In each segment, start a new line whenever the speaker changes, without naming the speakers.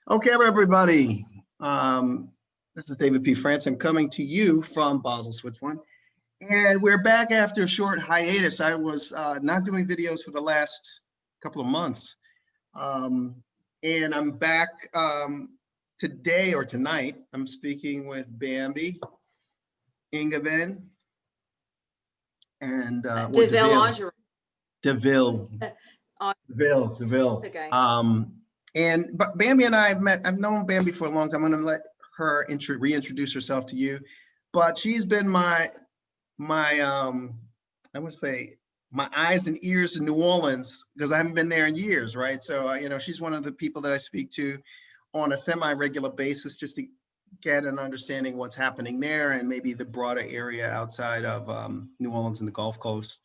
Okay, everybody. This is David P. France. I'm coming to you from Basel, Switzerland. And we're back after a short hiatus. I was not doing videos for the last couple of months. And I'm back today or tonight. I'm speaking with Bambi Deville and
Deville
Deville.
Okay.
But Bambi and I have met. I've known Bambi for a long time. I'm going to let her reintroduce herself to you. But she's been my I would say my eyes and ears in New Orleans, because I haven't been there in years, right? So you know, she's one of the people that I speak to on a semi-regular basis, just to get an understanding of what's happening there and maybe the broader area outside of New Orleans and the Gulf Coast.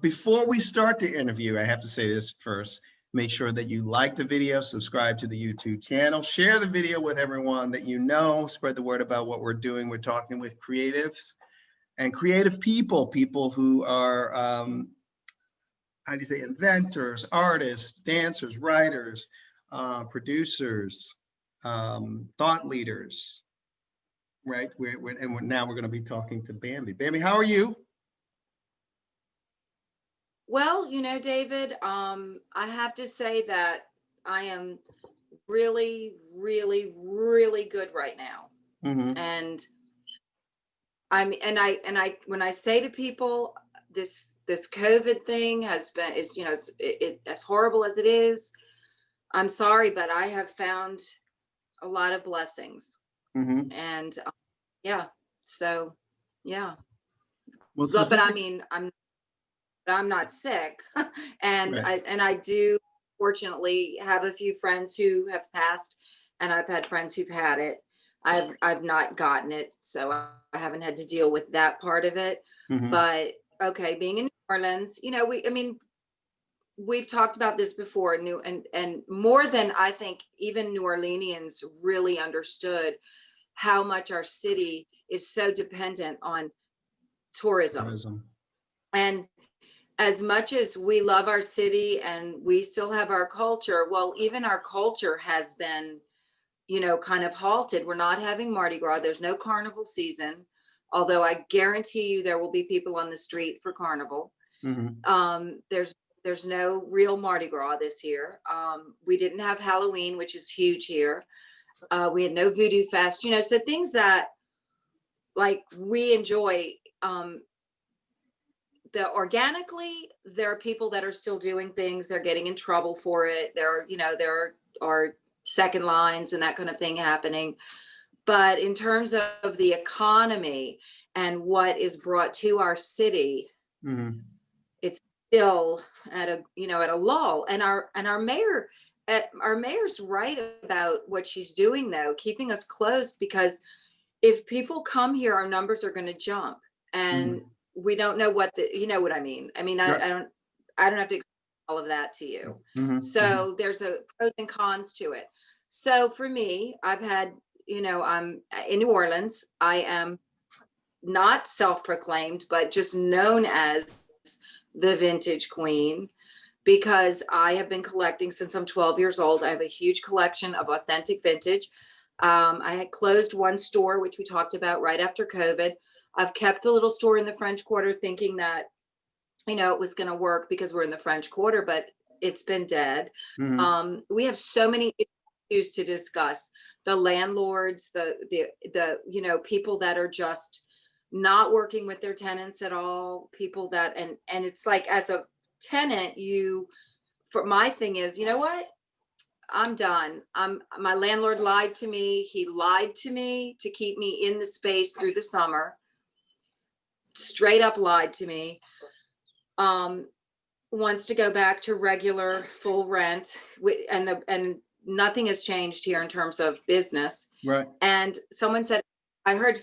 Before we start the interview, I have to say this first. Make sure that you like the video, subscribe to the YouTube channel, share the video with everyone that you know, spread the word about what we're doing. We're talking with creatives and creative people who are, how do you say, inventors, artists, dancers, writers, producers, thought leaders, right? Now we're going to be talking to Bambi. Bambi, how are you?
Well, you know, David, I have to say that I am really, really, really good right now.
Mm-hmm.
And when I say to people, this COVID thing is, you know, it's as horrible as it is. I'm sorry, but I have found a lot of blessings.
Mm-hmm.
And yeah, so yeah.
Well,
But I mean, I'm not sick. And
right.
I do fortunately have a few friends who have passed, and I've had friends who've had it. I've not gotten it, so I haven't had to deal with that part of it.
Mm-hmm.
But okay, being in New Orleans, you know, we've talked about this before, and more than I think even New Orleanians really understood how much our city is so dependent on tourism. And as much as we love our city and we still have our culture, well, even our culture has been, you know, kind of halted. We're not having Mardi Gras. There's no carnival season, although I guarantee you there will be people on the street for carnival.
Mm-hmm.
There's no real Mardi Gras this year. We didn't have Halloween, which is huge here. We had no Voodoo Fest, you know, so things that like we enjoy. Organically, there are people that are still doing things. They're getting in trouble for it. There are second lines and that kind of thing happening. But in terms of the economy and what is brought to our city,
Mm-hmm.
it's still at a lull. And our mayor's right about what she's doing, though, keeping us closed, because if people come here, our numbers are going to jump. And
Mm-hmm.
we don't know you know what I mean. I mean,
Yep.
I don't have to explain all of that to you.
Mm-hmm.
So there's a pros and cons to it. So for me, I've had, you know, I'm in New Orleans. I am not self-proclaimed, but just known as the vintage queen, because I have been collecting since I'm 12 years old. I have a huge collection of authentic vintage. I had closed one store, which we talked about right after COVID. I've kept a little store in the French Quarter, thinking that, you know, it was going to work because we're in the French Quarter, but it's been dead.
Mm-hmm.
We have so many issues to discuss. The landlords, the you know, people that are just not working with their tenants at all. People that and it's like, as a tenant, my thing is, you know what? I'm done. My landlord lied to me. He lied to me to keep me in the space through the summer. Straight up lied to me. Wants to go back to regular full rent, and nothing has changed here in terms of business.
Right.
And someone said, I heard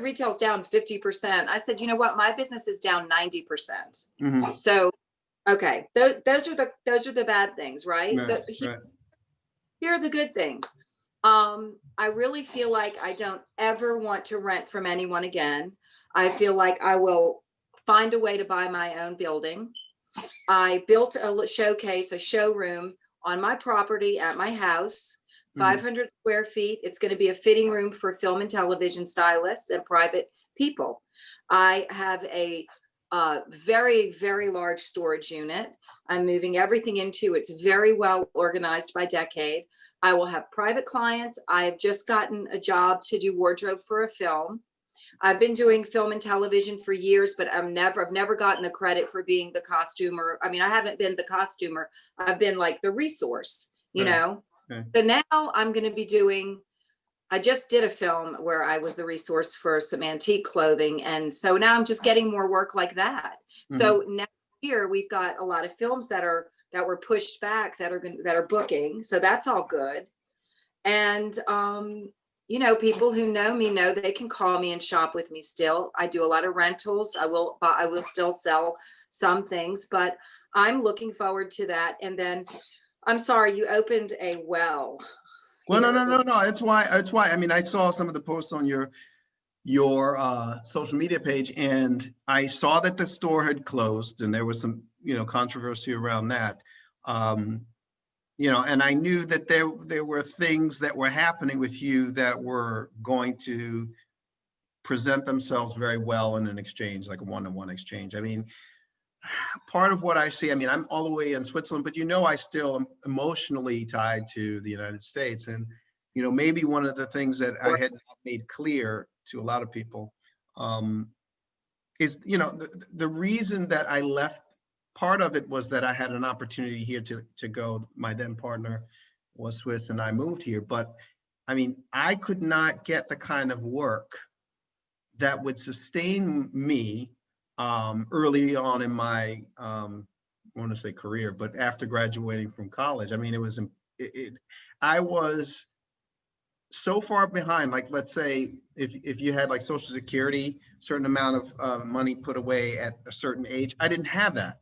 retail's down 50%. I said, you know what? My business is down 90%.
Mm-hmm.
So, okay, those are the bad things, right?
Right.
Here are the good things. I really feel like I don't ever want to rent from anyone again. I feel like I will find a way to buy my own building. I built a showroom on my property at my house,
Mhm.
500 square feet. It's going to be a fitting room for film and television stylists and private people. I have a very, very large storage unit. I'm moving everything into. It's very well organized by decade. I will have private clients. I've just gotten a job to do wardrobe for a film. I've been doing film and television for years, but I've never gotten the credit for being the costumer. I mean, I haven't been the costumer. I've been like the resource, you
Right.
know?
Okay.
So now I'm going to be doing, I just did a film where I was the resource for some antique clothing. And so now I'm just getting more work like that. So next year we've got a lot of films that were pushed back that are booking. So that's all good. And you know, people who know me know they can call me and shop with me still. I do a lot of rentals. I will still sell some things, but I'm looking forward to that. And then I'm sorry, you opened a well.
Well, no,
here.
no, no, no. It's why. I mean, I saw some of the posts on your social media page, and I saw that the store had closed, and there was some, you know, controversy around that. You know, and I knew that there were things that were happening with you that were going to present themselves very well in an exchange, like a one-to-one exchange. I mean, part of what I see, I mean, I'm all the way in Switzerland, but you know, I still am emotionally tied to the United States. And, you know, maybe one of the things that I had not made clear to a lot of people is, you know, the reason that I left, part of it was that I had an opportunity here to go. My then partner was Swiss and I moved here. But I mean, I could not get the kind of work that would sustain me early on in my, I want to say career, but after graduating from college. I mean, I was so far behind. Like, let's say if you had like Social Security, certain amount of money put away at a certain age, I didn't have that.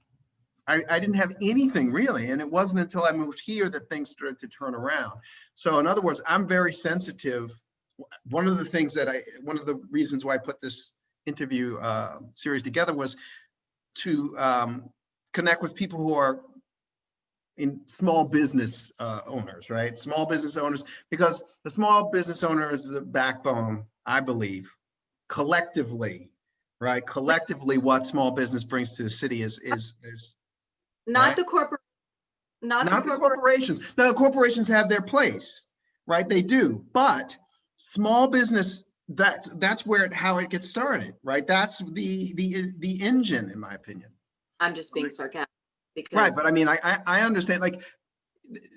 I didn't have anything really. And it wasn't until I moved here that things started to turn around. So in other words, I'm very sensitive. One of the reasons why I put this interview series together was to connect with people who are in small business owners, right? Small business owners, because the small business owner is the backbone, I believe, collectively, right? Collectively, what small business brings to the city is
Not
right?
the corporate, not
Not the corporations. Now, the corporations have their place, right? They do, but small business, that's where how it gets started, right? That's the engine, in my opinion.
I'm just being sarcastic
Right, but
because
I mean, I understand, like,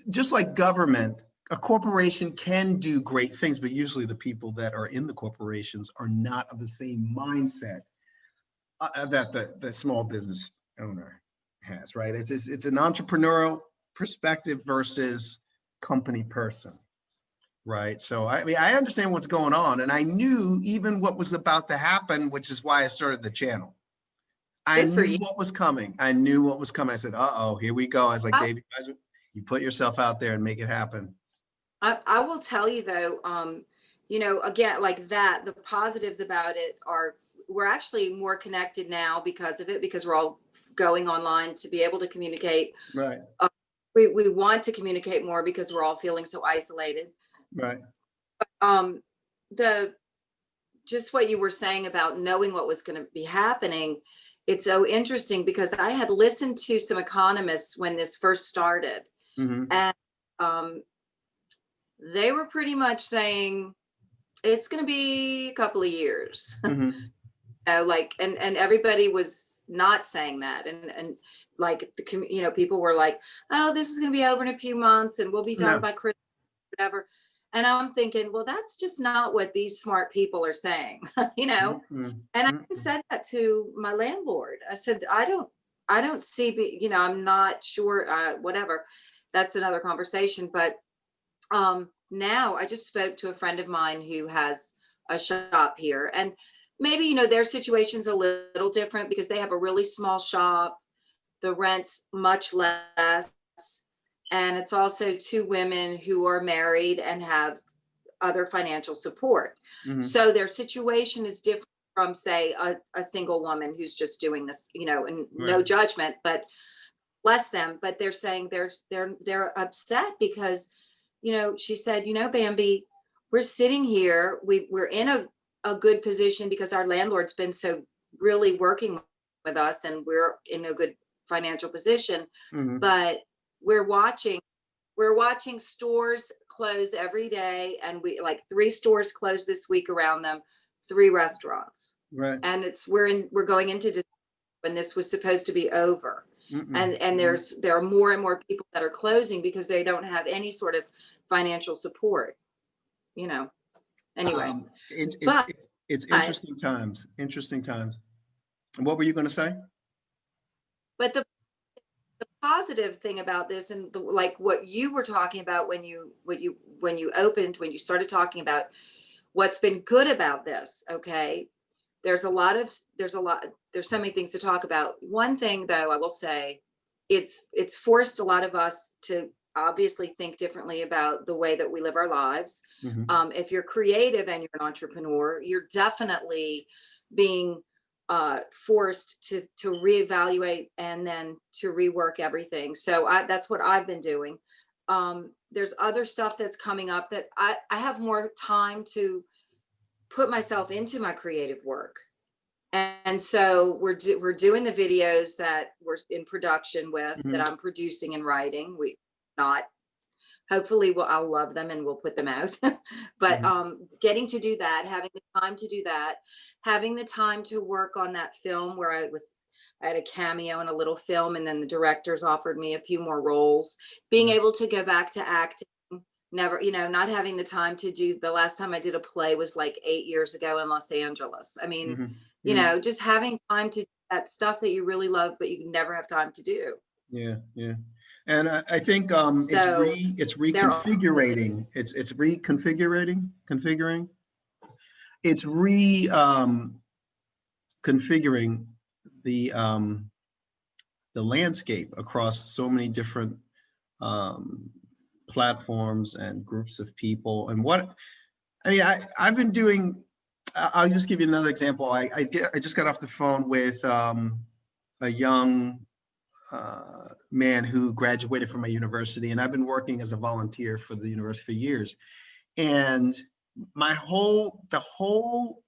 just like government, a corporation can do great things, but usually the people that are in the corporations are not of the same mindset that the small business owner has, right? It's an entrepreneurial perspective versus company person, right? So I mean, I understand what's going on, and I knew even what was about to happen, which is why I started the channel. I
good for
knew
you.
what was coming. I knew what was coming. I said, "Uh-oh, here we go." I was like,
I,
"David, you put yourself out there and make it happen."
I will tell you though, you know, again, like that, the positives about it are we're actually more connected now because of it, because we're all going online to be able to communicate.
Right,
We want to communicate more because we're all feeling so isolated.
right.
Um, the just what you were saying about knowing what was going to be happening, it's so interesting because I had listened to some economists when this first started,
Mm-hmm.
and um, they were pretty much saying it's going to be a couple of years.
Mm-hmm.
Like, and everybody was not saying that, and like you know, people were like, oh, this is going to be over in a few months and we'll be done
No.
by Christmas, whatever. And I'm thinking, well, that's just not what these smart people are saying. You know.
Mm-hmm.
And I
Mm-hmm.
said that to my landlord. I said, I don't see, you know, I'm not sure, whatever. That's another conversation. But now I just spoke to a friend of mine who has a shop here, and maybe, you know, their situation's a little different because they have a really small shop. The rent's much less. And it's also two women who are married and have other financial support.
Mm-hmm.
So their situation is different from, say, a single woman who's just doing this, you know, and no
Right.
judgment, but bless them, but they're saying they're upset because, she said, Bambi, we're sitting here, we're in a good position because our landlord's been so really working with us and we're in a good financial position,
Mhm.
but we're watching stores close every day, and we like 3 stores closed this week around them, 3 restaurants,
Right.
and we're going into when this was supposed to be over.
Mm-mm.
And
Mhm.
there are more and more people that are closing because they don't have any sort of financial support, you know. Anyway,
It's it's
but
it's it's interesting times. Interesting times. What were you going to say?
but the positive thing about this, and like what you were talking about when you opened, when you started talking about what's been good about this, okay? There's so many things to talk about. One thing though, I will say, it's forced a lot of us to obviously think differently about the way that we live our lives.
Hmm.
If you're creative and you're an entrepreneur, you're definitely being forced to reevaluate and then to rework everything. So that's what I've been doing. There's other stuff that's coming up that I have more time to put myself into my creative work. And so we're doing the videos that we're in production with,
Hmm.
that I'm producing and writing. We not hopefully I'll love them and we'll put them out. But
Hmm.
getting to do that, having the time to do that, having the time to work on that film where I had a cameo in a little film, and then the directors offered me a few more roles, being
Right.
able to go back to acting, never, not having the time to do, the last time I did a play was like 8 years ago in Los Angeles. I mean,
Hmm. Hmm.
just having time to do that stuff that you really love, but you never have time to do.
Yeah, yeah. And I think
So
it's
there are positives.
reconfigurating. It's reconfigurating, configuring. It's re configuring the landscape across so many different um, platforms and groups of people. And what I mean, I've been doing. I'll just give you another example. I just got off the phone with a young man who graduated from my university, and I've been working as a volunteer for the university for years. And the whole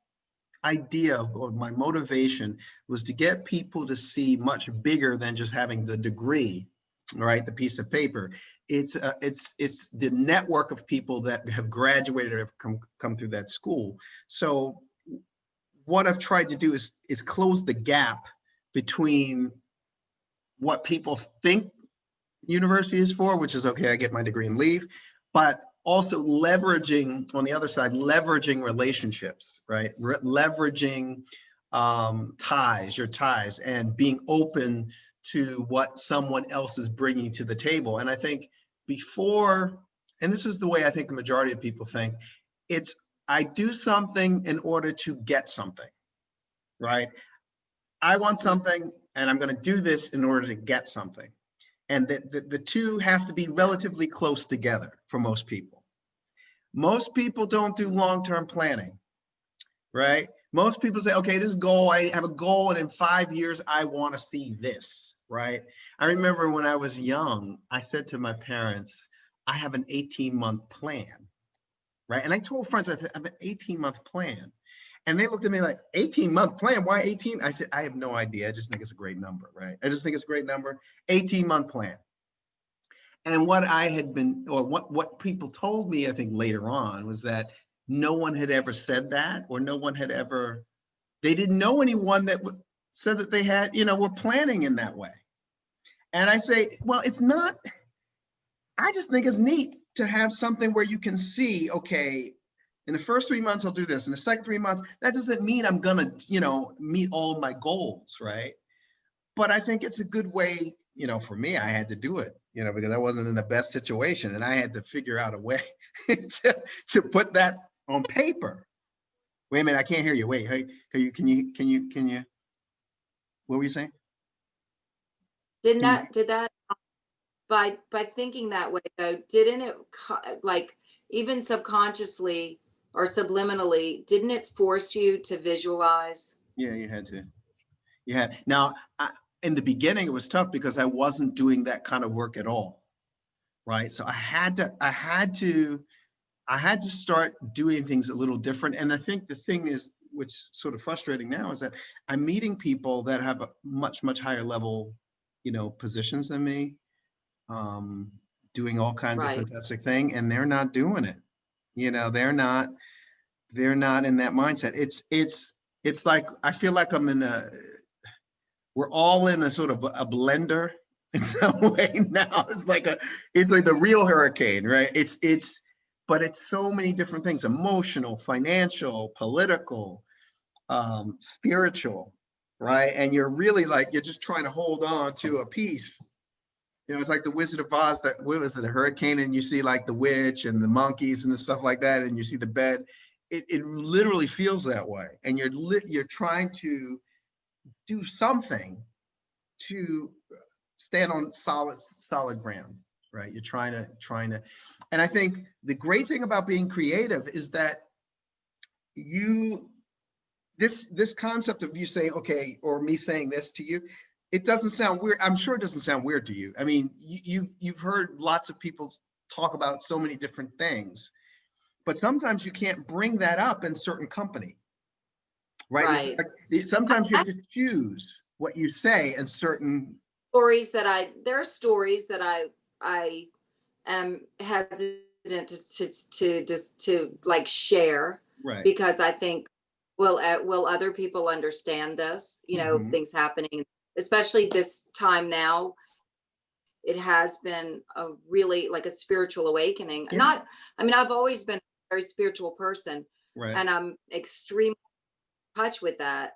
idea or my motivation was to get people to see much bigger than just having the degree, right? The piece of paper. It's the network of people that have graduated or have come through that school. So what I've tried to do is close the gap between what people think university is for, which is okay, I get my degree and leave, but also leveraging on the other side, leveraging relationships, right? Leveraging your ties, and being open to what someone else is bringing to the table. And I think before, and this is the way I think the majority of people think, it's I do something in order to get something, right? I want something and I'm going to do this in order to get something. And the two have to be relatively close together for most people. Most people don't do long-term planning, right? Most people say, okay, this goal, I have a goal, and in 5 years, I want to see this, right? I remember when I was young, I said to my parents, I have an 18-month plan, right? And I told friends, I have an 18-month plan. And they looked at me like, 18-month plan, why 18? I said, I have no idea. I just think it's a great number, right? I just think it's a great number, 18-month plan. And what I had been, or what people told me, I think later on, was that no one had ever said that, or no one had ever, they didn't know anyone that said that they had, were planning in that way. And I say, well, it's not, I just think it's neat to have something where you can see, okay, in the first 3 months, I'll do this. In the second 3 months, that doesn't mean I'm going to, meet all my goals, right? But I think it's a good way, for me, I had to do it, because I wasn't in the best situation, and I had to figure out a way to put that on paper. Wait a minute, I can't hear you. Wait, hey, can you, what were you saying?
Did
Can you,
that, did that, by thinking that way though, didn't it like even subconsciously or subliminally, didn't it force you to visualize?
yeah, you had to. Yeah. Now, in the beginning, it was tough because I wasn't doing that kind of work at all. Right. So I had to start doing things a little different. And I think the thing is, which is sort of frustrating now, is that I'm meeting people that have a much, much higher level, positions than me, doing all kinds of
Right.
fantastic thing, and they're not doing it. They're not in that mindset. It's like, I feel like we're all in a sort of a blender in some way now. It's like the real hurricane, right? But it's so many different things: emotional, financial, political, spiritual, right? And you're really like, you're just trying to hold on to a piece. It's like the Wizard of Oz, what was it, a hurricane, and you see like the witch and the monkeys and the stuff like that, and you see the bed. It literally feels that way. And you're trying to do something to stand on solid ground, right? You're trying to, and I think the great thing about being creative is that this concept of you saying, okay, or me saying this to you, it doesn't sound weird. I'm sure it doesn't sound weird to you. I mean, you've heard lots of people talk about so many different things, but sometimes you can't bring that up in certain company, right?
Right.
Sometimes you have to choose what you say in certain
There are stories that I am hesitant to like share,
right.
because I think, will other people understand this? Things happening, especially this time now. It has been a really like a spiritual awakening.
Yeah.
I've always been a very spiritual person,
Right.
and I'm extremely in touch with that.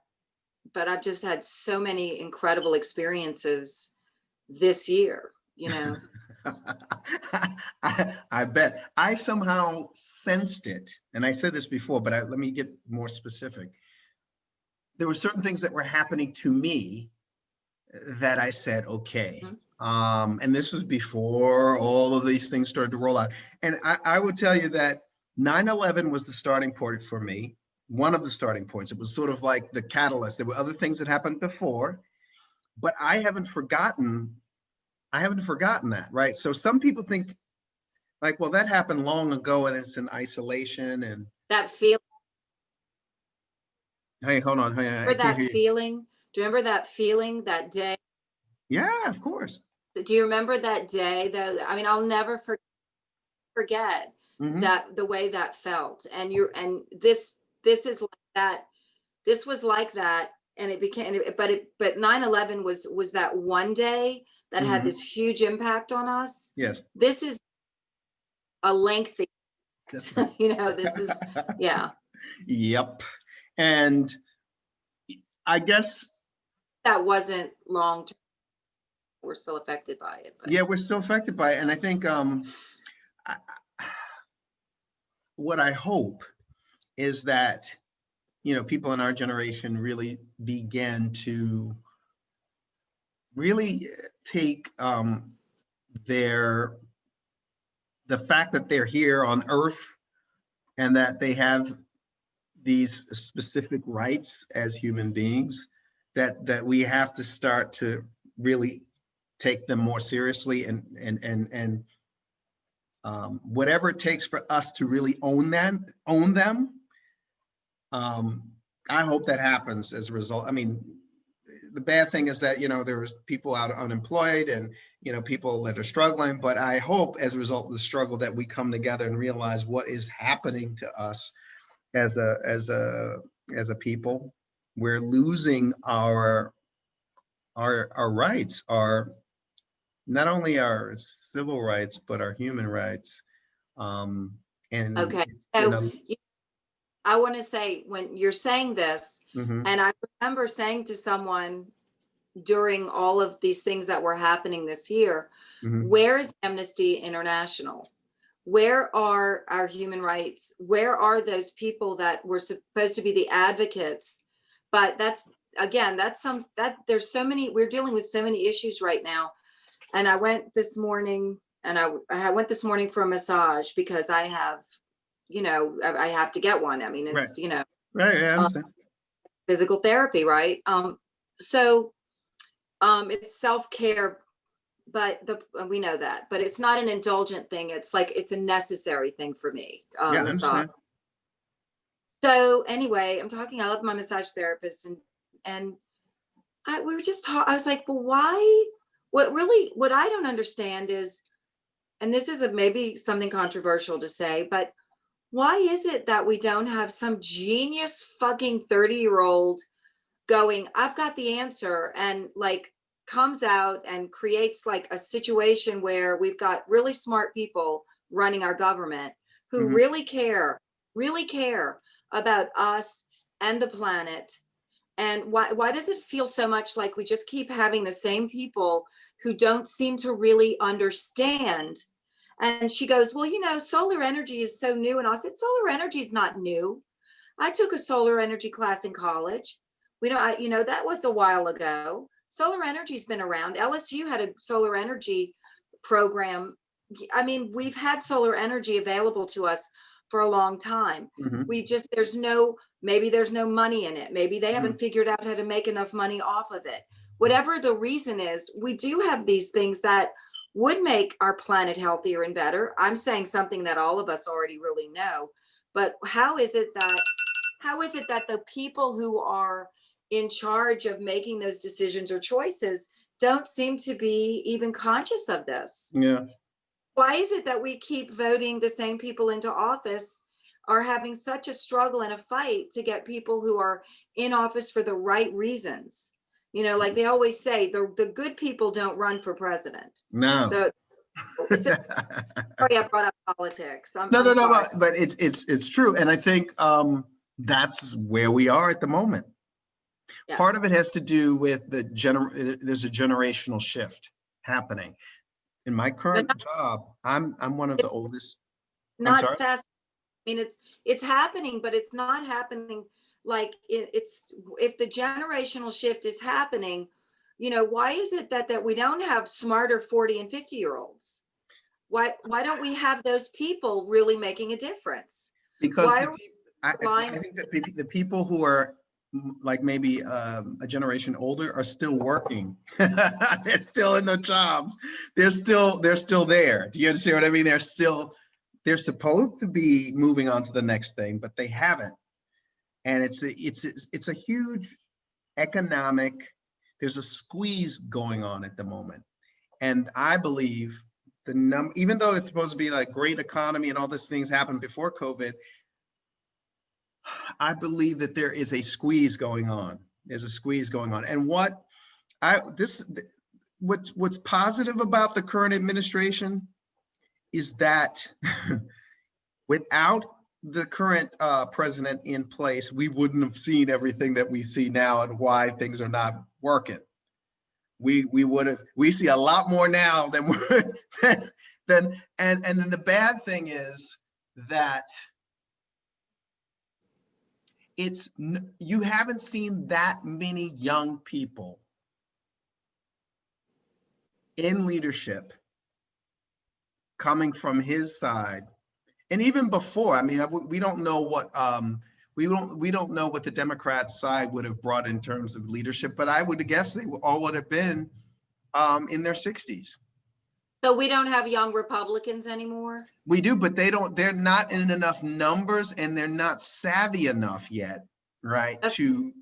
But I've just had so many incredible experiences this year.
I bet. I somehow sensed it, and I said this before, but let me get more specific. There were certain things that were happening to me that I said, okay. And this was before all of these things started to roll out. And I would tell you that 9/11 was the starting point for me, one of the starting points. It was sort of like the catalyst. There were other things that happened before, but I haven't forgotten that, right? So some people think like, well, that happened long ago and it's in isolation. And
That feeling,
hey, hold on, hey, I
remember
can't
that
hear you.
feeling? Do you remember that feeling that day?
Yeah, of course.
Do you remember that day though? I'll never forget
Mm-hmm.
that, the way that felt. And this is like that. This was like that, and it became. But 9/11 was that one day that had
Mm-hmm.
this huge impact on us.
Yes,
This is a lengthy.
that's right.
This is, yeah.
Yep. And I guess,
That wasn't long term. We're still affected by it, but
yeah, we're still affected by it. And I think I, what I hope is that, people in our generation really begin to really take the fact that they're here on Earth and that they have these specific rights as human beings, that we have to start to really take them more seriously, and whatever it takes for us to really own them. I hope that happens as a result. I mean, the bad thing is that, there's people out unemployed and, people that are struggling, but I hope as a result of the struggle that we come together and realize what is happening to us as a people. We're losing our rights, not only our civil rights, but our human rights. And
okay.
you
So
know,
I want to say, when you're saying this,
mhm,
and I remember saying to someone during all of these things that were happening this year,
mhm.
where is Amnesty International? Where are our human rights? Where are those people that were supposed to be the advocates? But there's so many, we're dealing with so many issues right now. And I went this morning, I went this morning for a massage because I have, I have to get one.
Right,
It's,
right, I
uh,
understand.
physical therapy, right? So It's self-care, but we know that, but it's not an indulgent thing. It's like, it's a necessary thing for me,
Yeah, I
massage.
understand.
So anyway, I love my massage therapist, and we were just I was like, well, why? What I don't understand is, and this is maybe something controversial to say, but why is it that we don't have some genius fucking 30-year-old going, I've got the answer, and like comes out and creates like a situation where we've got really smart people running our government who
Mhm.
really care about us and the planet. And why does it feel so much like we just keep having the same people who don't seem to really understand? And she goes, well, solar energy is so new. And I said, solar energy is not new. I took a solar energy class in college. That was a while ago. Solar energy's been around. LSU had a solar energy program. I mean, we've had solar energy available to us for a long time.
Mhm.
Maybe there's no money in it. Maybe they
Mhm.
haven't figured out how to make enough money off of it. Whatever the reason is, we do have these things that would make our planet healthier and better. I'm saying something that all of us already really know. But how is it that the people who are in charge of making those decisions or choices don't seem to be even conscious of this?
Yeah.
Why is it that we keep voting the same people into office, are having such a struggle and a fight to get people who are in office for the right reasons? Like they always say, the good people don't run for president.
No.
The it's a Sorry, I brought up politics.
No,
I'm
no, no,
sorry.
but it's true. And I think that's where we are at the moment.
Yeah.
Part of it has to do with there's a generational shift happening. In my
But
current job, I'm one of the oldest. I'm
not
sorry.
fast. I mean, it's happening, but it's not happening like it's if the generational shift is happening, why is it that we don't have smarter 40 and 50-year-olds? Why don't we have those people really making a difference?
Because
Why
the
are we
people,
relying?
I think that the people who are like maybe a generation older are still working. They're still in the jobs. They're still there. Do you understand what I mean? They're supposed to be moving on to the next thing, but they haven't. And it's a huge economic. There's a squeeze going on at the moment, and I believe even though it's supposed to be like great economy and all these things happened before COVID, I believe that there is a squeeze going on. There's a squeeze going on. And what's positive about the current administration is that without the current president in place, we wouldn't have seen everything that we see now and why things are not working. We see a lot more now than and then the bad thing is that you haven't seen that many young people in leadership coming from his side. And even before, I mean, we don't know what we don't know what the Democrat side would have brought in terms of leadership, but I would guess they all would have been in their 60s.
So we don't have young Republicans anymore?
We do, but they're not in enough numbers, and they're not savvy enough yet, right? To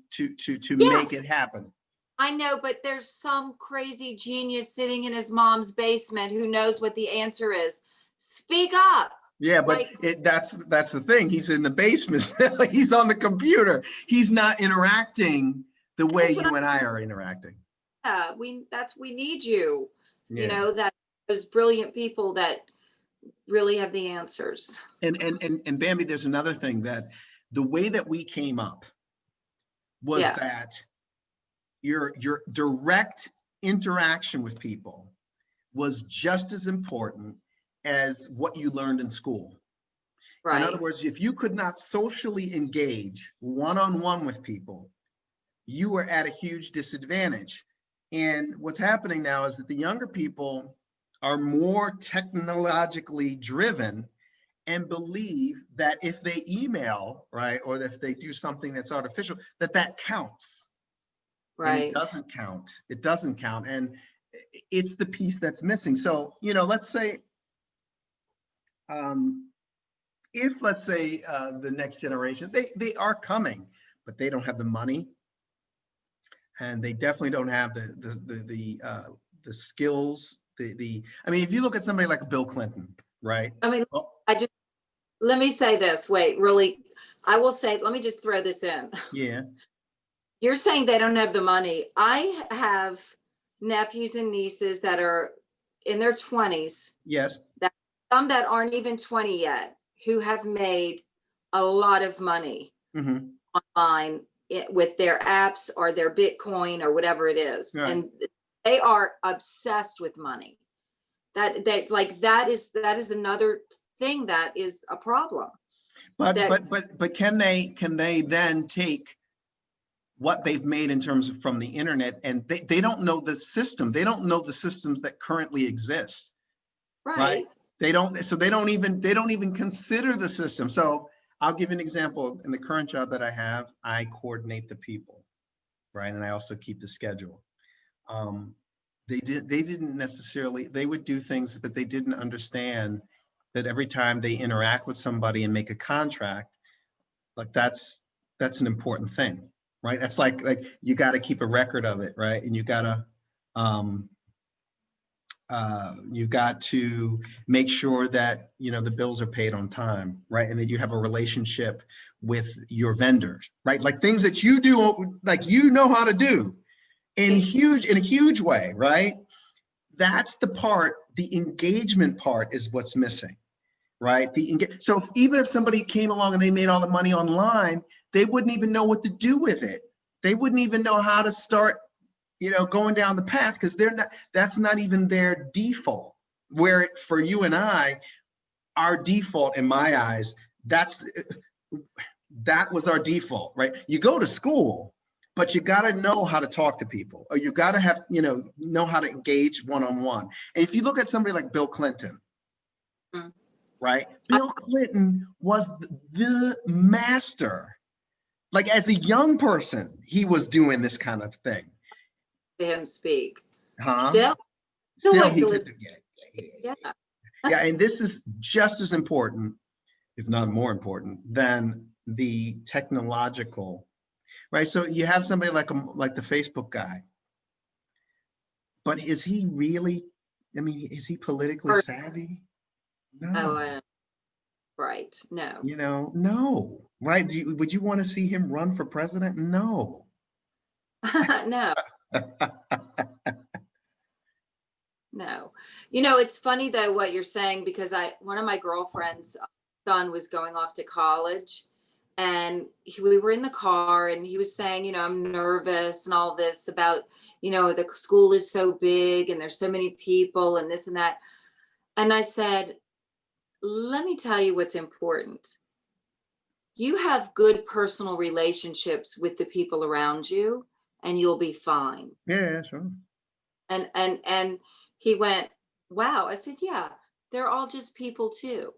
make it happen.
I know, but there's some crazy genius sitting in his mom's basement who knows what the answer is. Speak up.
Yeah, but that's the thing. He's in the basement. He's on the computer. He's not interacting the way you and I are interacting.
Yeah, we need you.
Yeah.
That those brilliant people that really have the answers.
And Bambi, there's another thing, that the way that we came up was that your direct interaction with people was just as important as what you learned in school. Right. In other words, if you could not socially engage one-on-one with people, you were at a huge disadvantage. And what's happening now is that the younger people are more technologically driven and believe that if they email, right, or if they do something that's artificial, that counts. and it
Right.
doesn't count. It doesn't count. And it's the piece that's missing. So, you know, let's say, if let's say the next generation, they are coming, but they don't have the money, and they definitely don't have the skills. I mean, if you look at somebody like Bill Clinton, right?
I mean,
Oh,
let me say this, wait, really, I will say, let me just throw this in.
yeah,
You're saying they don't have the money. I have nephews and nieces that are in their 20s,
yes,
that some that aren't even 20 yet, who have made a lot of money
mm-hmm,
online with their apps or their Bitcoin or whatever it is.
right.
And they are obsessed with money. That is another thing that is a problem.
But can they then take what they've made in terms of from the internet, and they don't know the system. They don't know the systems that currently exist, right?
Right.
They don't even consider the system. So I'll give you an example. In the current job that I have, I coordinate the people, right? And I also keep the schedule. They didn't necessarily, they would do things, but they didn't understand that every time they interact with somebody and make a contract, like that's an important thing, right? That's like you got to keep a record of it, right? And you've got to make sure that, you know, the bills are paid on time, right? And that you have a relationship with your vendors, right? Like things that you do, like, you know how to do in a huge way, right? That's the part, the engagement part is what's missing, right? So even if somebody came along and they made all the money online, they wouldn't even know what to do with it. They wouldn't even know how to start, you know, going down the path, because that's not even their default. Where for you and I, our default in my eyes, that was our default, right? You go to school, but you got to know how to talk to people, or you got to have, you know how to engage one-on-one. And if you look at somebody like Bill Clinton, right? Bill Clinton was the master. Like as a young person, he was doing this kind of thing.
Him speak.
Huh?
Still
Still
like
he
to
could,
listen.
yeah.
Yeah.
Yeah, and this is just as important, if not more important, than the technological, right? So you have somebody like the Facebook guy, but is he really, I mean, is he politically savvy? No.
Oh, right. No.
You know, no, right? Would you want to see him run for president? No.
No. No. You know, it's funny though what you're saying, because one of my girlfriend's son was going off to college, and we were in the car and he was saying, you know, I'm nervous and all this about, you know, the school is so big and there's so many people and this and that. And I said, let me tell you what's important. You have good personal relationships with the people around you and you'll be fine.
Yeah, sure.
And he went, wow. I said, yeah, they're all just people too.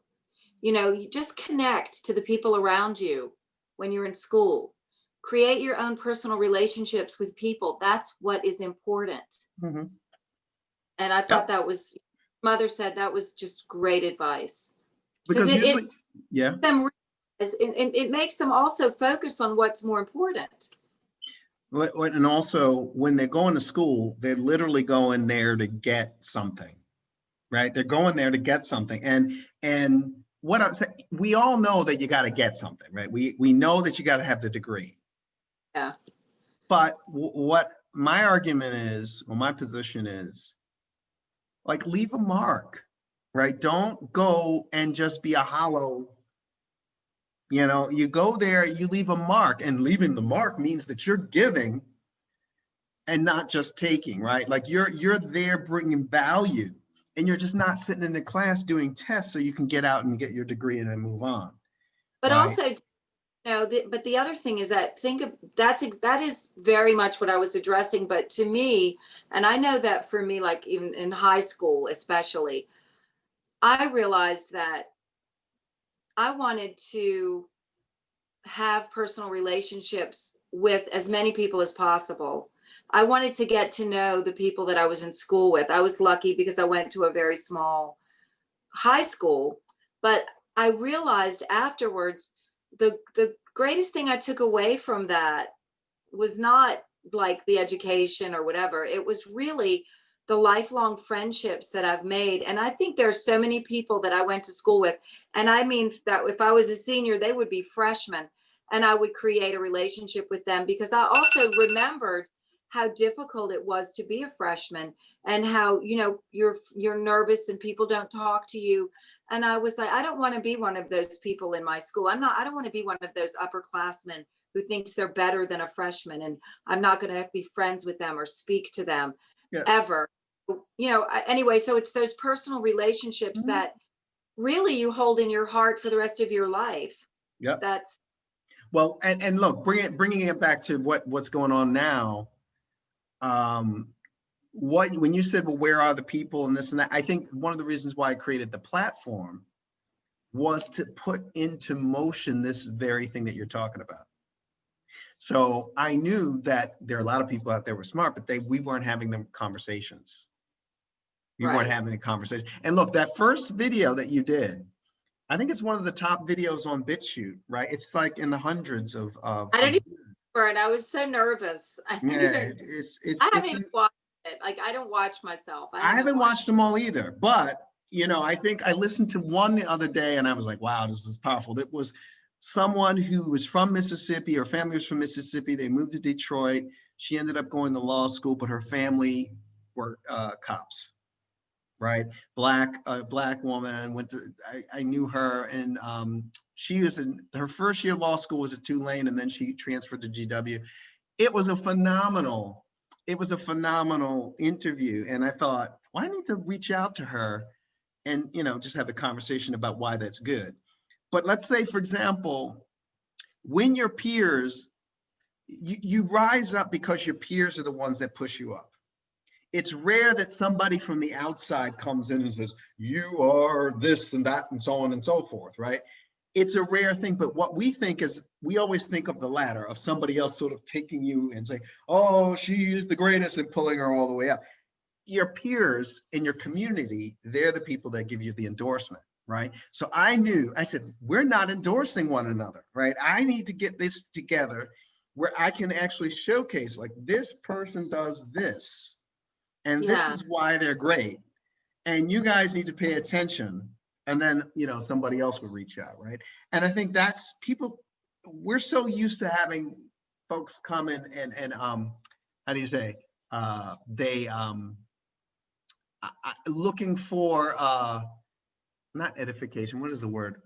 You know, you just connect to the people around you when you're in school. Create your own personal relationships with people. That's what is important.
Mm-hmm.
And I
Yep.
thought mother said that was just great advice. Because
Because usually, yeah.
It makes them also focus on what's more important.
And also, when they're going to school, they're literally going there to get something, right? They're going there to get something. And what I'm saying, we all know that you got to get something, right? We know that you got to have the degree.
Yeah.
But what my argument is, or my position is, like, leave a mark, right? Don't go and just be a hollow. You know, you go there, you leave a mark, and leaving the mark means that you're giving and not just taking, right? Like you're there bringing value, and you're just not sitting in the class doing tests so you can get out and get your degree and then move on,
But
right?
also, but the other thing is that that is very much what I was addressing. But to me, and I know that for me, like even in high school, especially, I realized that I wanted to have personal relationships with as many people as possible. I wanted to get to know the people that I was in school with. I was lucky because I went to a very small high school, but I realized afterwards the greatest thing I took away from that was not like the education or whatever. It was really the lifelong friendships that I've made. And I think there's so many people that I went to school with. And I mean that if I was a senior, they would be freshmen and I would create a relationship with them because I also remembered how difficult it was to be a freshman and how, you know, you're nervous and people don't talk to you. And I was like, I don't want to be one of those people in my school. I don't want to be one of those upperclassmen who thinks they're better than a freshman, and I'm not going to be friends with them or speak to them
Yeah.
ever. You know, anyway, so it's those personal relationships
Mhm.
that really you hold in your heart for the rest of your life.
Yep.
That's
Well, and look, bringing it back to what's going on now. When you said, well, where are the people and this and that, I think one of the reasons why I created the platform was to put into motion this very thing that you're talking about. So I knew that there are a lot of people out there who were smart, but we weren't having them conversations. We weren't
right.
having a conversation. And look, that first video that you did, I think it's one of the top videos on BitChute, right? It's like in the hundreds
I don't even remember, and I was so nervous. I don't
yeah,
even. I haven't
it's
even watched it. Like I don't watch myself. I
I
haven't
haven't
watched.
watched them all either, but you know, I think I listened to one the other day and I was like, wow, this is powerful. It was someone who was from Mississippi, her family was from Mississippi. They moved to Detroit. She ended up going to law school, but her family were cops, right? Black woman went to, I knew her, and she was in her first year of law school was at Tulane, and then she transferred to GW. It was a phenomenal, interview. And I thought, well, I need to reach out to her and, you know, just have the conversation about why that's good. But let's say, for example, when your peers, you rise up because your peers are the ones that push you up. It's rare that somebody from the outside comes in and says, you are this and that and so on and so forth, right? It's a rare thing, but what we think is, we always think of the latter, of somebody else sort of taking you and saying, oh, she is the greatest, and pulling her all the way up. Your peers in your community, they're the people that give you the endorsement, right? So I said, we're not endorsing one another, right? I need to get this together where I can actually showcase, like, this person does this, and this
Yeah,
is why they're great. And you guys need to pay attention. And then, you know, somebody else would reach out, right? And I think that's people, we're so used to having folks come in and how do you say, they looking for not edification, what is the word?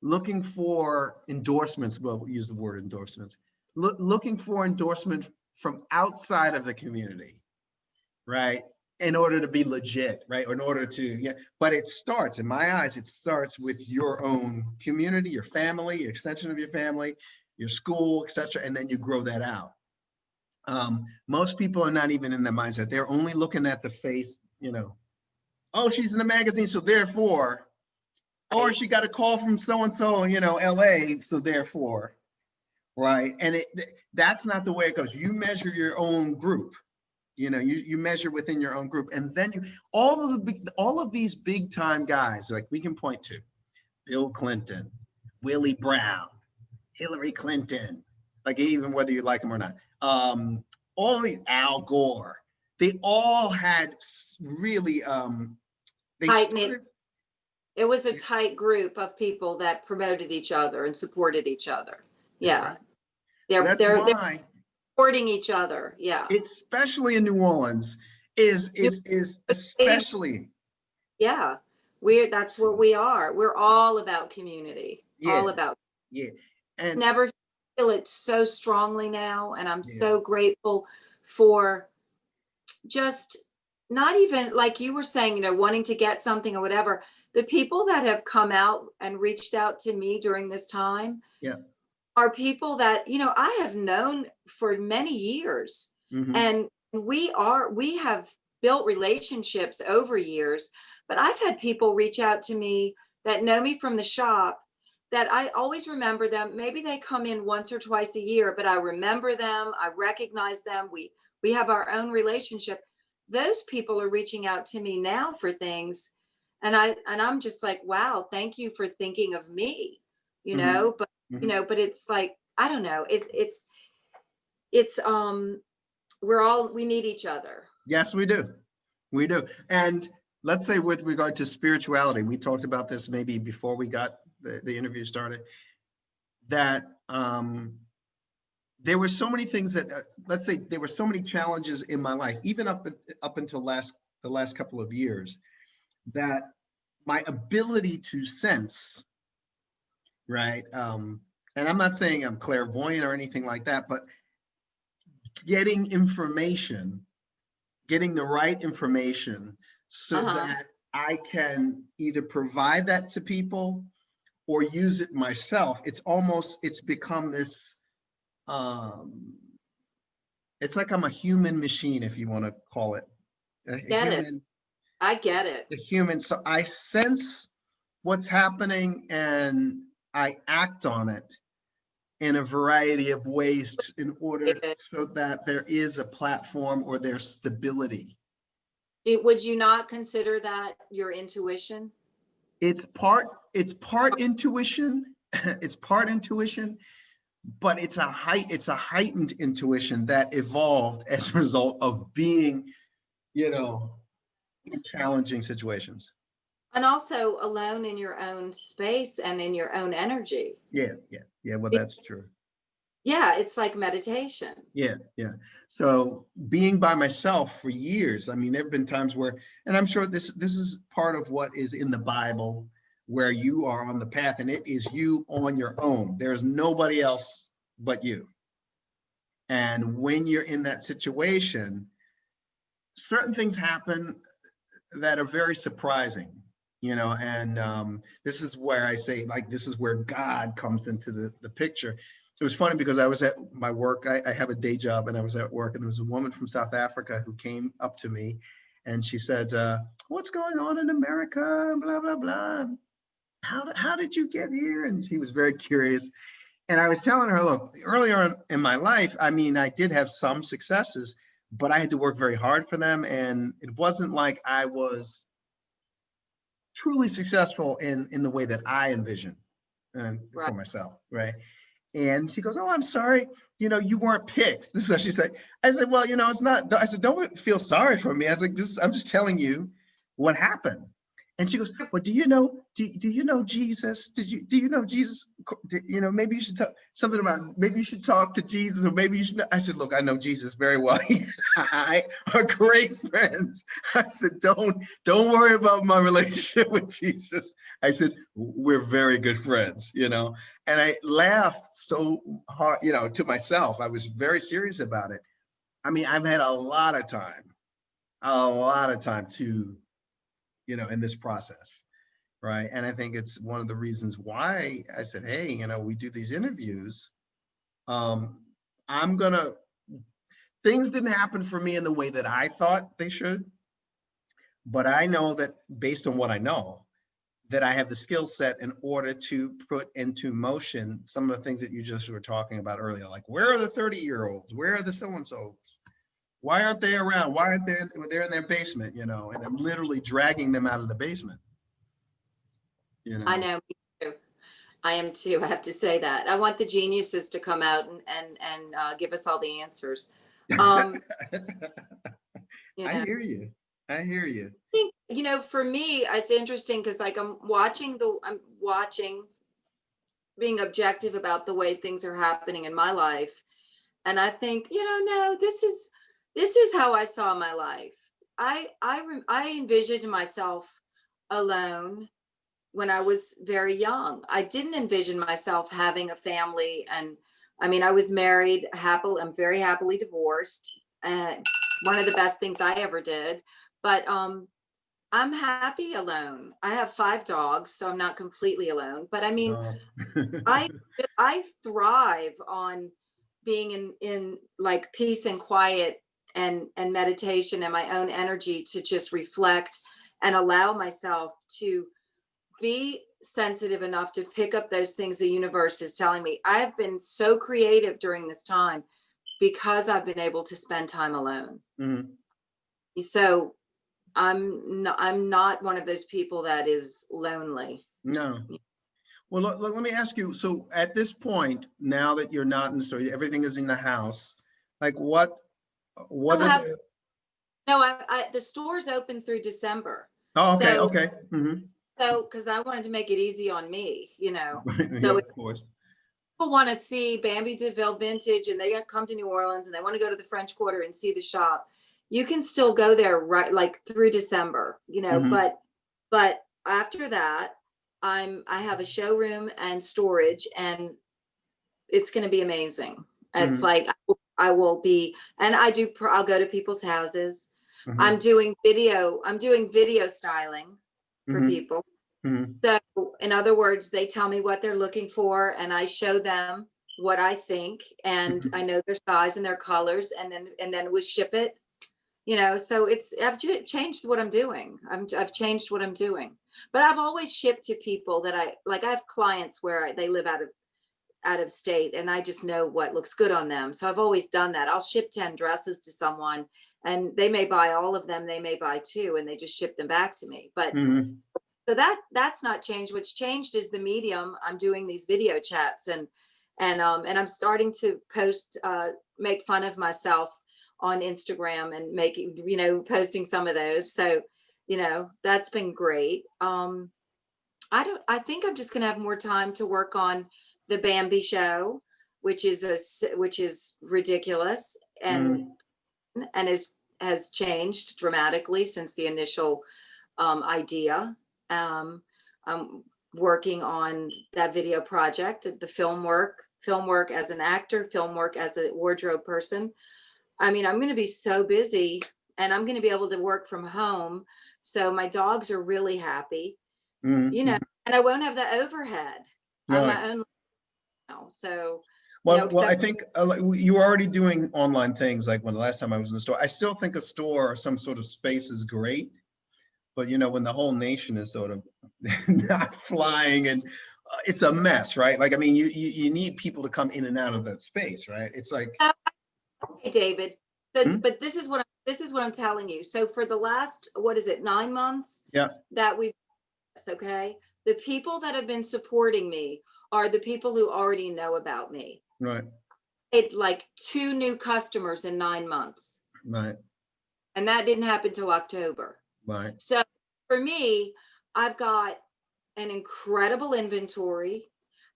Looking for endorsements. Well, we'll use the word endorsements. Looking for endorsement from outside of the community, right? In order to be legit, right? Or in order to, yeah. But it starts, in my eyes, it starts with your own community, your family, your extension of your family, your school, etc. And then you grow that out. Most people are not even in that mindset. They're only looking at the face, you know, oh, she's in the magazine, so therefore, or
right.
she got a call from so-and-so, you know, LA, so therefore, right? And that's not the way it goes. You measure your own group. You know, you measure within your own group, and then all of these big time guys, like we can point to Bill Clinton, Willie Brown, Hillary Clinton, like even whether you like them or not, all these, Al Gore, they all had really they
Tight knit.
started.
It was a tight group of people that promoted each other and supported each other.
That's
Yeah,
right. That's
they're
why,
supporting each other. Yeah.
especially in New Orleans, is especially.
Yeah, that's what we are. We're all about community, all
Yeah,
about.
yeah, and
Never feel it so strongly now, and I'm
yeah,
so grateful for just not even like you were saying, you know, wanting to get something or whatever. The people that have come out and reached out to me during this time
yeah.
are people that, you know, I have known for many years.
Mm-hmm.
And we have built relationships over years, but I've had people reach out to me that know me from the shop that I always remember them. Maybe they come in once or twice a year, but I remember them, I recognize them. we have our own relationship. Those people are reaching out to me now for things. And I'm just like, wow, thank you for thinking of me,
Mhm,
but,
mhm.
but it's like, I don't know, it's we need each other.
Yes, we do. We do. And let's say with regard to spirituality, we talked about this maybe before we got the interview started, that there were so many things that, let's say there were so many challenges in my life, even up until the last couple of years, that my ability to sense, right? And I'm not saying I'm clairvoyant or anything like that, but getting information, getting the right information so
Uh-huh.
that I can either provide that to people or use it myself. It's become this, um, it's like I'm a human machine, if you want to call it a
Get it.
human,
I get it.
a human. So I sense what's happening and I act on it in a variety of ways in order
David,
so that there is a platform or there's stability.
would you not consider that your intuition?
It's part intuition, it's part intuition, but it's a heightened intuition that evolved as a result of being, you know, in challenging situations.
And also alone in your own space and in your own energy.
Yeah, yeah, yeah. Well, that's true.
Yeah, it's like meditation.
Yeah, yeah. So being by myself for years, I mean, there have been times where, and I'm sure this is part of what is in the Bible, where you are on the path and it is you on your own. There's nobody else but you. And when you're in that situation, certain things happen that are very surprising, and this is where I say, like, this is where God comes into the picture. So it was funny because I was at my work. I have a day job and I was at work, and there was a woman from South Africa who came up to me and she said, what's going on in America? Blah, blah, blah. How did you get here? And she was very curious. And I was telling her, look, earlier in my life, I mean, I did have some successes, but I had to work very hard for them. And it wasn't like I was truly successful in the way that I envisioned
Right.
for myself, right? And she goes, oh, I'm sorry, you weren't picked. This is what she said. I said, well, it's not. I said, don't feel sorry for me. I was like, I'm just telling you what happened. And she goes, well, do you know Jesus? Do you know Jesus? Maybe you should talk something about, maybe you should talk to Jesus, or maybe you should know. I said, look, I know Jesus very well. I are great friends. I said, don't worry about my relationship with Jesus. I said, we're very good friends, and I laughed so hard, to myself. I was very serious about it. I mean, I've had a lot of time to, in this process, right? And I think it's one of the reasons why I said, hey, we do these interviews. I'm gonna, things didn't happen for me in the way that I thought they should, but I know that based on what I know, that I have the skill set in order to put into motion some of the things that you just were talking about earlier. Like, where are the 30-year-olds? Where are the so-and-sos? Why aren't they around? Why aren't they're in their basement, and I'm literally dragging them out of the basement,
I know, me too. I am too. I have to say that. I want the geniuses to come out and give us all the answers. Um, you
I
know,
hear you. I hear you.
I think, for me, it's interesting because like I'm watching, being objective about the way things are happening in my life. And I think, no, this is how I saw my life. I envisioned myself alone when I was very young. I didn't envision myself having a family. And I mean, I was married, I'm very happily divorced. And one of the best things I ever did. But I'm happy alone. I have 5 dogs, so I'm not completely alone. But I mean,
Uh,
I I thrive on being in like peace and quiet and meditation and my own energy to just reflect and allow myself to be sensitive enough to pick up those things the universe is telling me. I've been so creative during this time because I've been able to spend time alone.
Mhm.
So I'm not one of those people that is lonely.
No. Well, let me ask you, so at this point, now that you're not in the store, everything is in the house, like what
I'll
are
have
the,
no, the store's open through December.
oh, okay,
So
okay.
because I wanted to make it easy on me,
Yeah,
So if
of course.
people want to see Bambi Deville Vintage and they come to New Orleans and they want to go to the French Quarter and see the shop, you can still go there right like through December,
Hmm.
but after that, I have a showroom and storage, and it's going to be amazing. It's
Hmm.
like I will be, and I'll go to people's houses.
Hmm.
I'm doing video styling for
Hmm.
people.
Hmm.
So in other words, they tell me what they're looking for and I show them what I think, and I know their size and their colors, and then we ship it. So I've changed what I'm doing. I've changed what I'm doing. But I've always shipped to people that I have clients where they live out of state, and I just know what looks good on them. So I've always done that. I'll ship 10 dresses to someone and they may buy all of them, they may buy two, and they just ship them back to me. But
Hmm.
so that's not changed. What's changed is the medium. I'm doing these video chats, and I'm starting to post, make fun of myself on Instagram and making, posting some of those. So, that's been great. I think I'm just going to have more time to work on the Bambi show, which is ridiculous, and
Hmm.
has changed dramatically since the initial idea. Um, I'm working on that video project, the film work as an actor, film work as a wardrobe person. I mean, I'm going to be so busy, and I'm going to be able to work from home. So my dogs are really happy,
Hmm.
and I won't have the overhead. I'm
Right.
my own now. So,
Well, I
except
think like, you were already doing online things. Like when the last time I was in the store, I still think a store or some sort of space is great. But when the whole nation is sort of not flying and it's a mess, right? Like, I mean, you need people to come in and out of that space, right? It's like,
Hey, David. So,
hmm?
but this is what I'm telling you. So for the last, what is it, 9 months
Yeah,
that we've, okay, the people that have been supporting me are the people who already know about me.
right,
It like 2 new customers in 9 months,
right,
and that didn't happen till October.
right.
So for me, I've got an incredible inventory.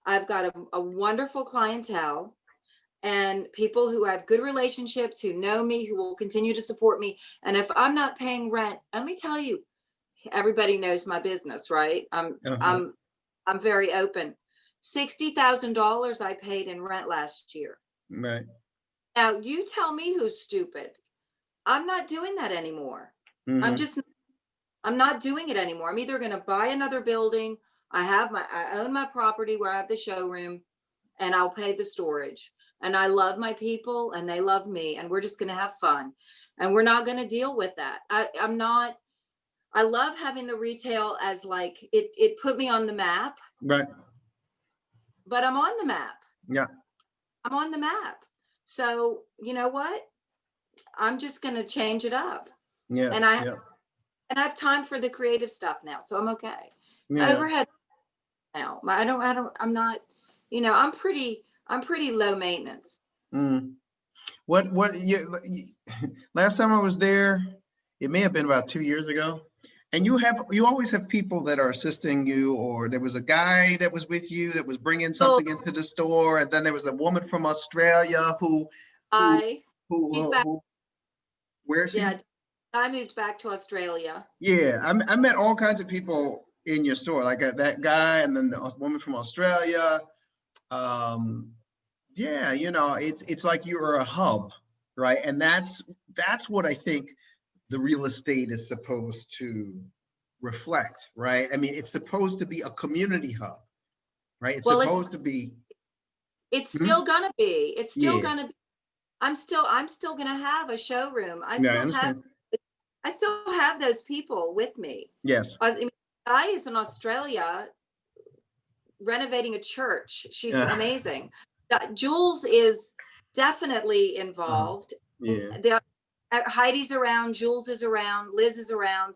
I've got a wonderful clientele and people who have good relationships, who know me, who will continue to support me. And if I'm not paying rent, let me tell you, everybody knows my business, right? I'm
Uh-huh.
I'm I'm very open. $60,000 I paid in rent last year.
Right.
Now you tell me who's stupid. I'm not doing that anymore. I'm
Hmm.
just I'm not doing it anymore. I'm either going to buy another building. I own my property where I have the showroom, and I'll pay the storage. And I love my people and they love me, and we're just going to have fun. And we're not going to deal with that. I'm not, I love having the retail as like it put me on the map,
Right.
but I'm on the map.
Yeah.
I'm on the map. So, you know what? I'm just going to change it up.
Yeah.
And I
Yeah.
and I have time for the creative stuff now, so I'm okay.
Yeah.
Overhead now. I'm not, I'm pretty low maintenance.
Mm. What last time I was there, it may have been about 2 years ago. And you always have people that are assisting you, or there was a guy that was with you that was bringing
Oh,
something into the store, and then there was a woman from Australia who
I he's
who,
back.
who where is she?
Yeah, I moved back to Australia.
Yeah, I met all kinds of people in your store, like that guy, and then the woman from Australia. Um, yeah, it's like you're a hub, right? And that's what I think the real estate is supposed to reflect, right? I mean, it's supposed to be a community hub, right? It's
Well,
supposed to be,
it's
hmm?
still gonna be. It's still
Yeah,
gonna be. I'm still gonna have a showroom.
yeah, I understand.
I still have those people with me.
Yes.
I mean, guy is in Australia renovating a church. She's
Uh,
amazing. Jules is definitely involved.
Yeah.
The Heidi's around, Jules is around, Liz is around.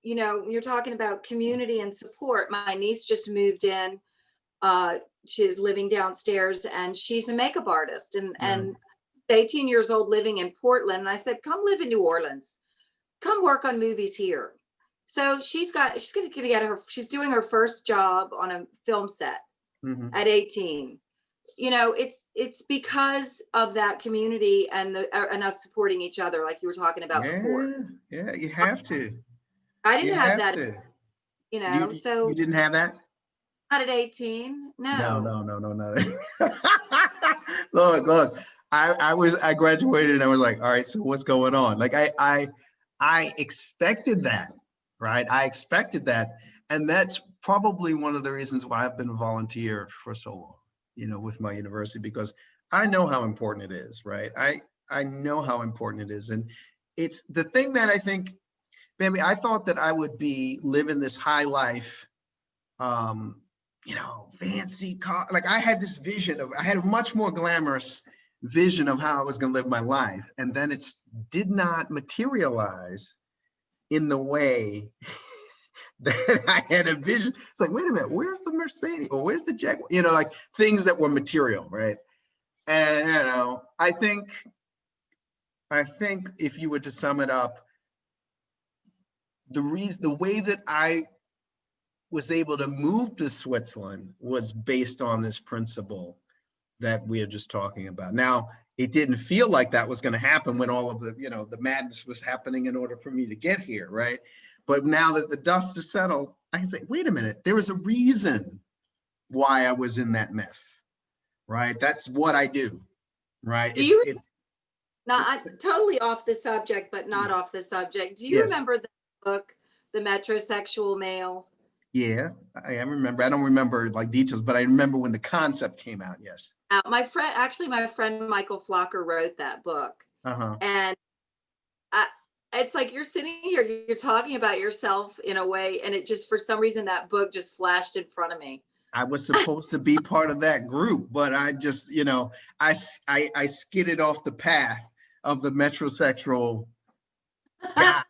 You know, you're talking about community and support. My niece just moved in. She's living downstairs, and she's a makeup artist,
Right.
and 18 years old, living in Portland. And I said, come live in New Orleans, come work on movies here. So she's going to get her, she's doing her first job on a film set
Mhm.
at 18. You know, it's because of that community and and us supporting each other, like you were talking about before.
Yeah, yeah, you have to.
I didn't
You
have
have
that,
to.
you
You
know,
you
so
didn't have that?
not at 18.
No,
No.
no, no, no, no. Look. I graduated and I was like, all right, so what's going on? Like I expected that, right? I expected that. And that's probably one of the reasons why I've been a volunteer for so long, you know, with my university, because I know how important it is, right? I know how important it is. And it's the thing that I think, Bambi, I thought that I would be living this high life, um, you know, fancy car. Like I had this vision of, I had a much more glamorous vision of how I was going to live my life. And then it did not materialize in the way that I had envisioned. It's like, wait a minute, where's the Mercedes or where's the Jaguar? You know, like things that were material, right? And, you know, I think if you were to sum it up, the way that I was able to move to Switzerland was based on this principle that we are just talking about. Now, it didn't feel like that was going to happen when all of the, you know, the madness was happening in order for me to get here, right? But now that the dust is settled, I can say, wait a minute, there was a reason why I was in that mess, right? That's what I do, right?
Do you,
It's
not totally off the subject, but not
yeah,
off the subject. Do you
yes,
remember the book, The Metrosexual Male?
yeah, I remember. I don't remember like details, but I remember when the concept came out. Yes.
My friend Michael Flocker wrote that book.
Uh-huh.
And I, it's like you're sitting here, you're talking about yourself in a way, and it just, for some reason, that book just flashed in front of me.
I was supposed to be part of that group, but I just, you know, I skidded off the path of the metrosexual guy.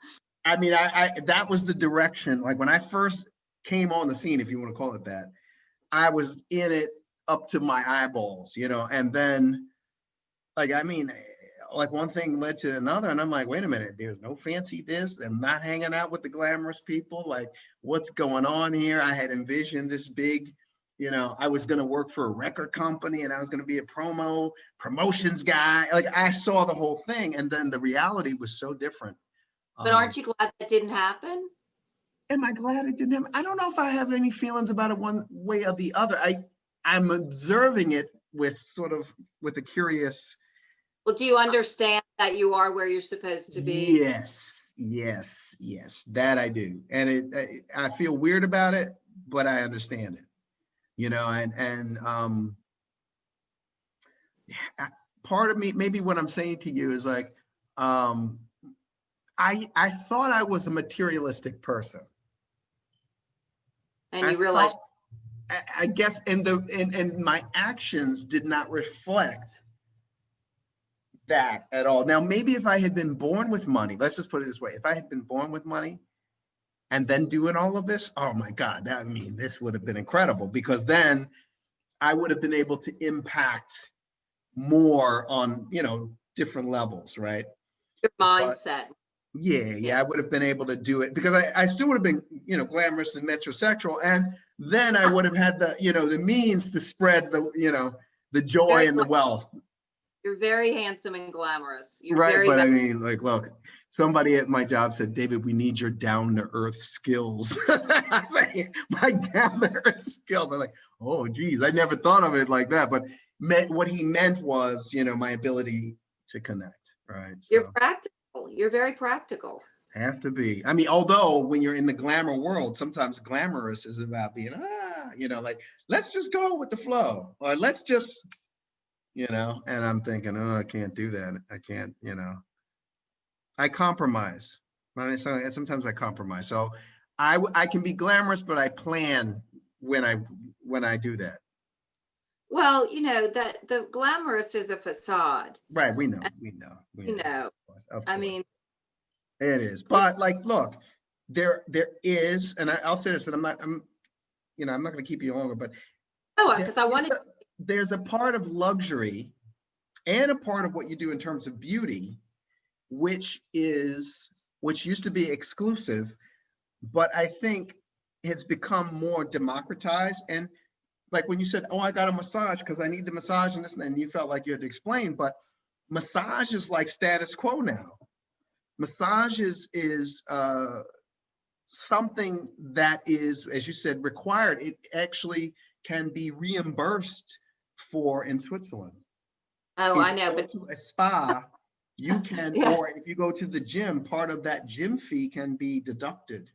I mean, I that was the direction. Like when I first came on the scene, if you want to call it that, I was in it up to my eyeballs, you know, and then like, I mean, like one thing led to another, and I'm like, wait a minute, there's no fancy this. I'm not hanging out with the glamorous people. Like, what's going on here? I had envisioned this big, you know, I was going to work for a record company and I was going to be a promotions guy. Like, I saw the whole thing, and then the reality was so different.
But
Um,
aren't you glad that didn't happen?
am I glad it didn't happen? I don't know if I have any feelings about it one way or the other. I'm observing it with sort of with a curious.
Well, do you understand that you are where you're supposed to be?
Yes, yes, yes, that I do. And I feel weird about it, but I understand it, you know, and yeah, part of me, maybe what I'm saying to you is like, um, I thought I was a materialistic person.
And
I
you realize,
thought, I guess, and my actions did not reflect that at all. Now, maybe if I had been born with money, let's just put it this way, if I had been born with money and then doing all of this, oh my God, that, I mean, this would have been incredible, because then I would have been able to impact more on, you know, different levels, right?
your
But
mindset.
yeah, I would have been able to do it because I still would have been, you know, glamorous and metrosexual. And then I would have had the, you know, the means to spread the, you know, the joy
Very,
and the wealth.
you're very handsome and glamorous. You're
Right.
very,
But I mean, like, look, somebody at my job said, David, we need your down to earth skills. I was like, my down to earth skills. I'm like, oh, geez, I never thought of it like that. But what he meant was, you know, my ability to connect. Right.
you're
So
practical. You're very practical.
have to be. I mean, although when you're in the glamour world, sometimes glamorous is about being, you know, like, let's just go with the flow, or let's just, you know, and I'm thinking, oh, I can't do that. I can't, you know. I compromise. Sometimes I compromise. So I can be glamorous, but I plan when I do that.
Well, that the glamorous is a facade,
Right, we know,
and,
we
you
know.
know,
Of
I
course,
mean,
it is. But like, look, there is, and I'll say this, and I'm not going to keep you longer, but
oh,
there
because I
is
wanted,
there's a part of luxury and a part of what you do in terms of beauty, which used to be exclusive, but I think has become more democratized. And like when you said, "Oh, I got a massage because I need the massage," and this, and you felt like you had to explain, but massage is like status quo now. Massage is something that is, as you said, required. It actually can be reimbursed for in Switzerland.
oh,
If
I
you
know,
go
but
to a spa, you can,
yeah,
or if you go to the gym, part of that gym fee can be deducted.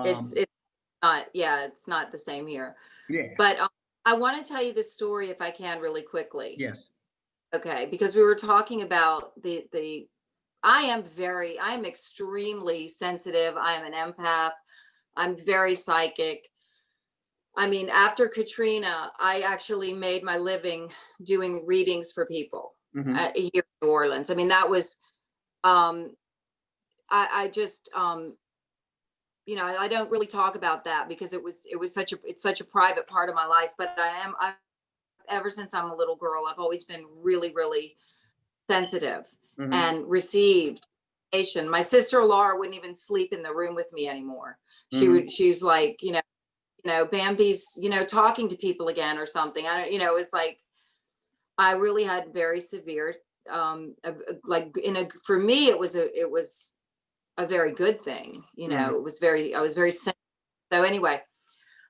it's not, yeah, it's not the same here.
Yeah,
But I want to tell you this story if I can really quickly.
yes.
Okay, because we were talking about the I am extremely sensitive. I am an empath. I'm very psychic. I mean, after Katrina, I actually made my living doing readings for people
Hmm.
here in New Orleans. I mean, that was um I just I don't really talk about that because it's such a private part of my life, but I ever since I'm a little girl, I've always been really, really sensitive
Hmm.
and received information. My sister Laura wouldn't even sleep in the room with me anymore.
Hmm.
She's like, Bambi's, talking to people again or something. I don't, it's like I really had very severe, like for me, it was a very good thing.
Hmm.
I was very sensitive. So anyway,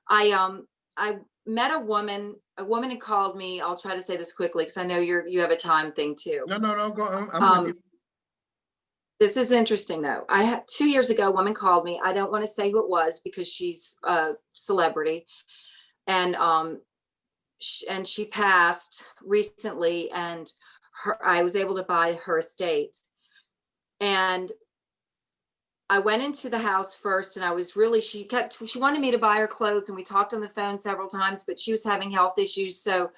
I met a woman who called me. I'll try to say this quickly because I know you have a time thing too.
No, no, no, go. I'm with
Um,
you.
this is interesting though. I had 2 years ago, a woman called me. I don't want to say who it was because she's a celebrity, and and she passed recently, and I was able to buy her estate. And I went into the house first, and I was really, she wanted me to buy her clothes, and we talked on the phone several times, but she was having health issues. So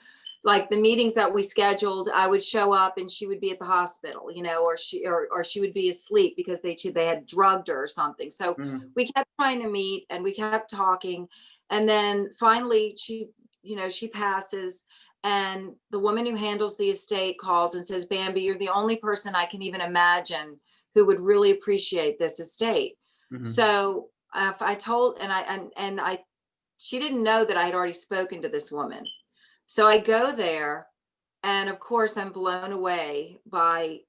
like the meetings that we scheduled, I would show up and she would be at the hospital, or she would be asleep because they had drugged her or something. So
Hmm.
we kept trying to meet and we kept talking. And then finally she passes, and the woman who handles the estate calls and says, "Bambi, you're the only person I can even imagine who would really appreciate this estate."
Hmm.
So if I told, and I, she didn't know that I had already spoken to this woman. So I go there, and of course I'm blown away by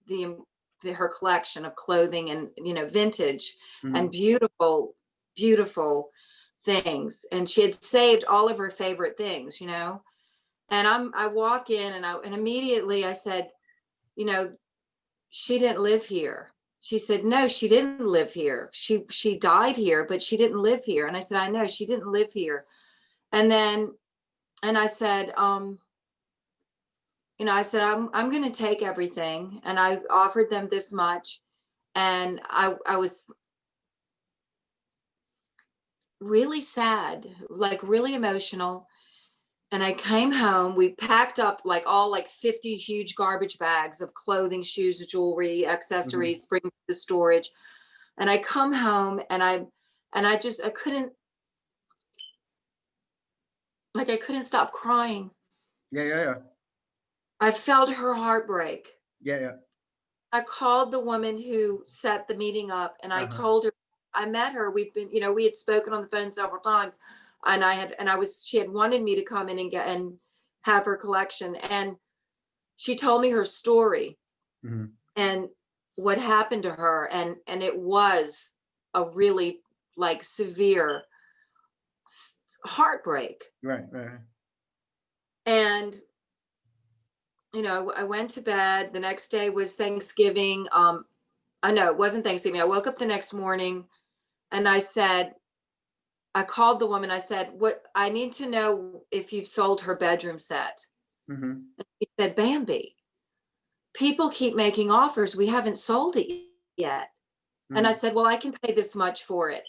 the, her collection of clothing and vintage and
Hmm.
beautiful, beautiful things. And she had saved all of her favorite things, And I walk in, and immediately I said, you know, she didn't live here. She said, "No, she didn't live here. She died here, but she didn't live here." And I said, "I know, she didn't live here." And then and I said, I said, I'm going to take everything, and I offered them this much, and I was really sad, like really emotional. And I came home. We packed up like 50 huge garbage bags of clothing, shoes, jewelry,
Hmm.
accessories, bring to the storage. And I come home, and I couldn't, I couldn't stop crying.
Yeah, yeah, yeah,
I felt her heartbreak.
yeah, yeah.
I called the woman who set the meeting up, and I
Uh-huh.
told her I met her. We had spoken on the phone several times, and she had wanted me to come in and get and have her collection. And she told me her story
Hmm.
and what happened to her. And it was a really severe heartbreak.
Right, right.
And I went to bed. The next day was Thanksgiving. I know it wasn't Thanksgiving. I woke up the next morning, and I called the woman. I said, "What, I need to know if you've sold her bedroom set."
Hmm.
And she said, "Bambi, people keep making offers. We haven't sold it yet." And I
Hmm.
said, "Well, I can pay this much for it."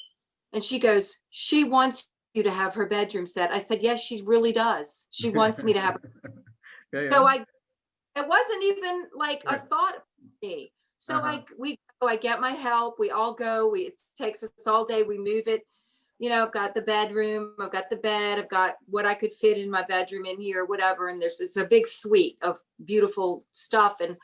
And she goes, "She wants you to have her bedroom set. I said, yes, she really does. She wants me to have.
Yeah, yeah.
So it wasn't even like a
Right.
thought for me. So
Uh-huh.
I get my help. We all go. It takes us all day. We move it. You know, I've got the bedroom, I've got the bed, I've got what I could fit in my bedroom in here, whatever. And it's a big suite of beautiful stuff. And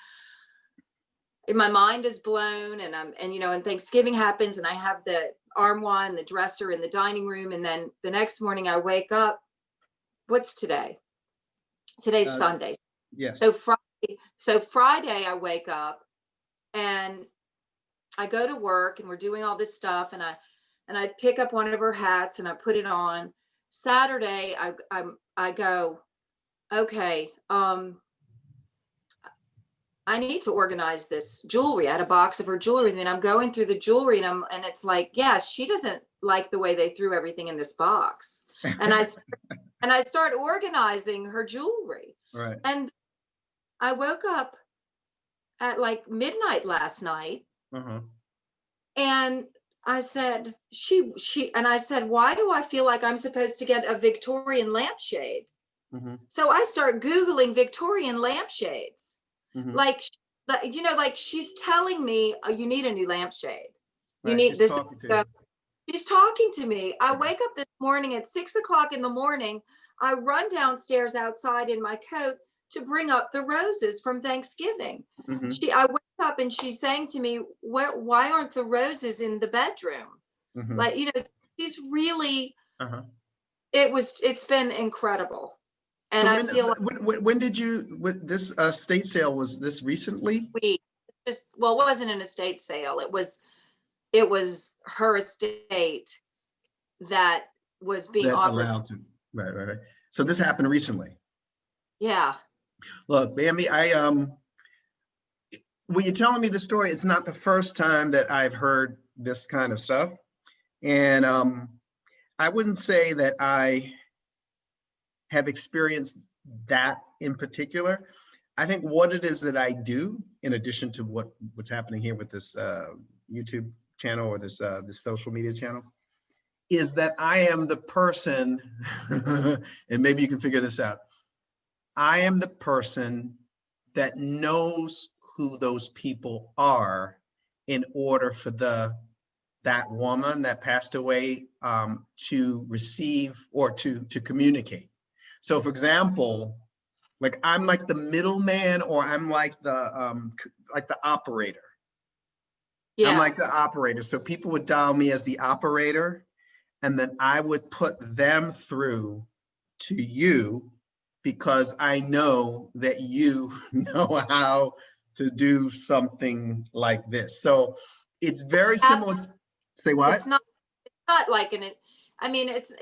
my mind is blown. And and Thanksgiving happens, and I have the armoire and the dresser in the dining room. And then the next morning I wake up. What's today? Today's
Uh,
Sunday.
yes.
So Friday I wake up and I go to work, and we're doing all this stuff, and I pick up one of her hats and I put it on. Saturday I go, okay, I need to organize this jewelry. I had a box of her jewelry, and I'm going through the jewelry, and it's like, yeah, she doesn't like the way they threw everything in this box. And I start organizing her jewelry.
Right.
And I woke up at like midnight last night,
Uh-huh.
and I said, and I said, why do I feel like I'm supposed to get a Victorian lampshade?
Mm-hmm.
So I start Googling Victorian lampshades.
Mm-hmm.
Like, like she's telling me, oh, you need a new lampshade. You
Right.
need
She's
this.
talking to you.
She's talking to me. I
Yeah.
wake up this morning at 6 o'clock in the morning. I run downstairs outside in my coat to bring up the roses from Thanksgiving.
Mm-hmm.
I wake up and she's saying to me, why aren't the roses in the bedroom?
Mm-hmm.
Like, she's really,
Uh-huh.
it's been incredible. And
So
I feel like
when did this estate sale, was this recently?
it wasn't an estate sale. It was her estate that was being
That
offered.
allowed to. Right, right, right. So this happened recently.
Yeah.
Look, Bambi, when you're telling me the story, it's not the first time that I've heard this kind of stuff. And I wouldn't say that I have experienced that in particular. I think what it is that I do, in addition to what's happening here with this YouTube channel or this social media channel, is that I am the person, and maybe you can figure this out. I am the person that knows who those people are in order for that woman that passed away to receive or to communicate. So for example, like I'm like the middleman, or I'm like the operator.
Yeah.
I'm like the operator. So people would dial me as the operator, and then I would put them through to you, because I know that you know how to do something like this. So it's very similar. Say what?
It's not like I mean, it's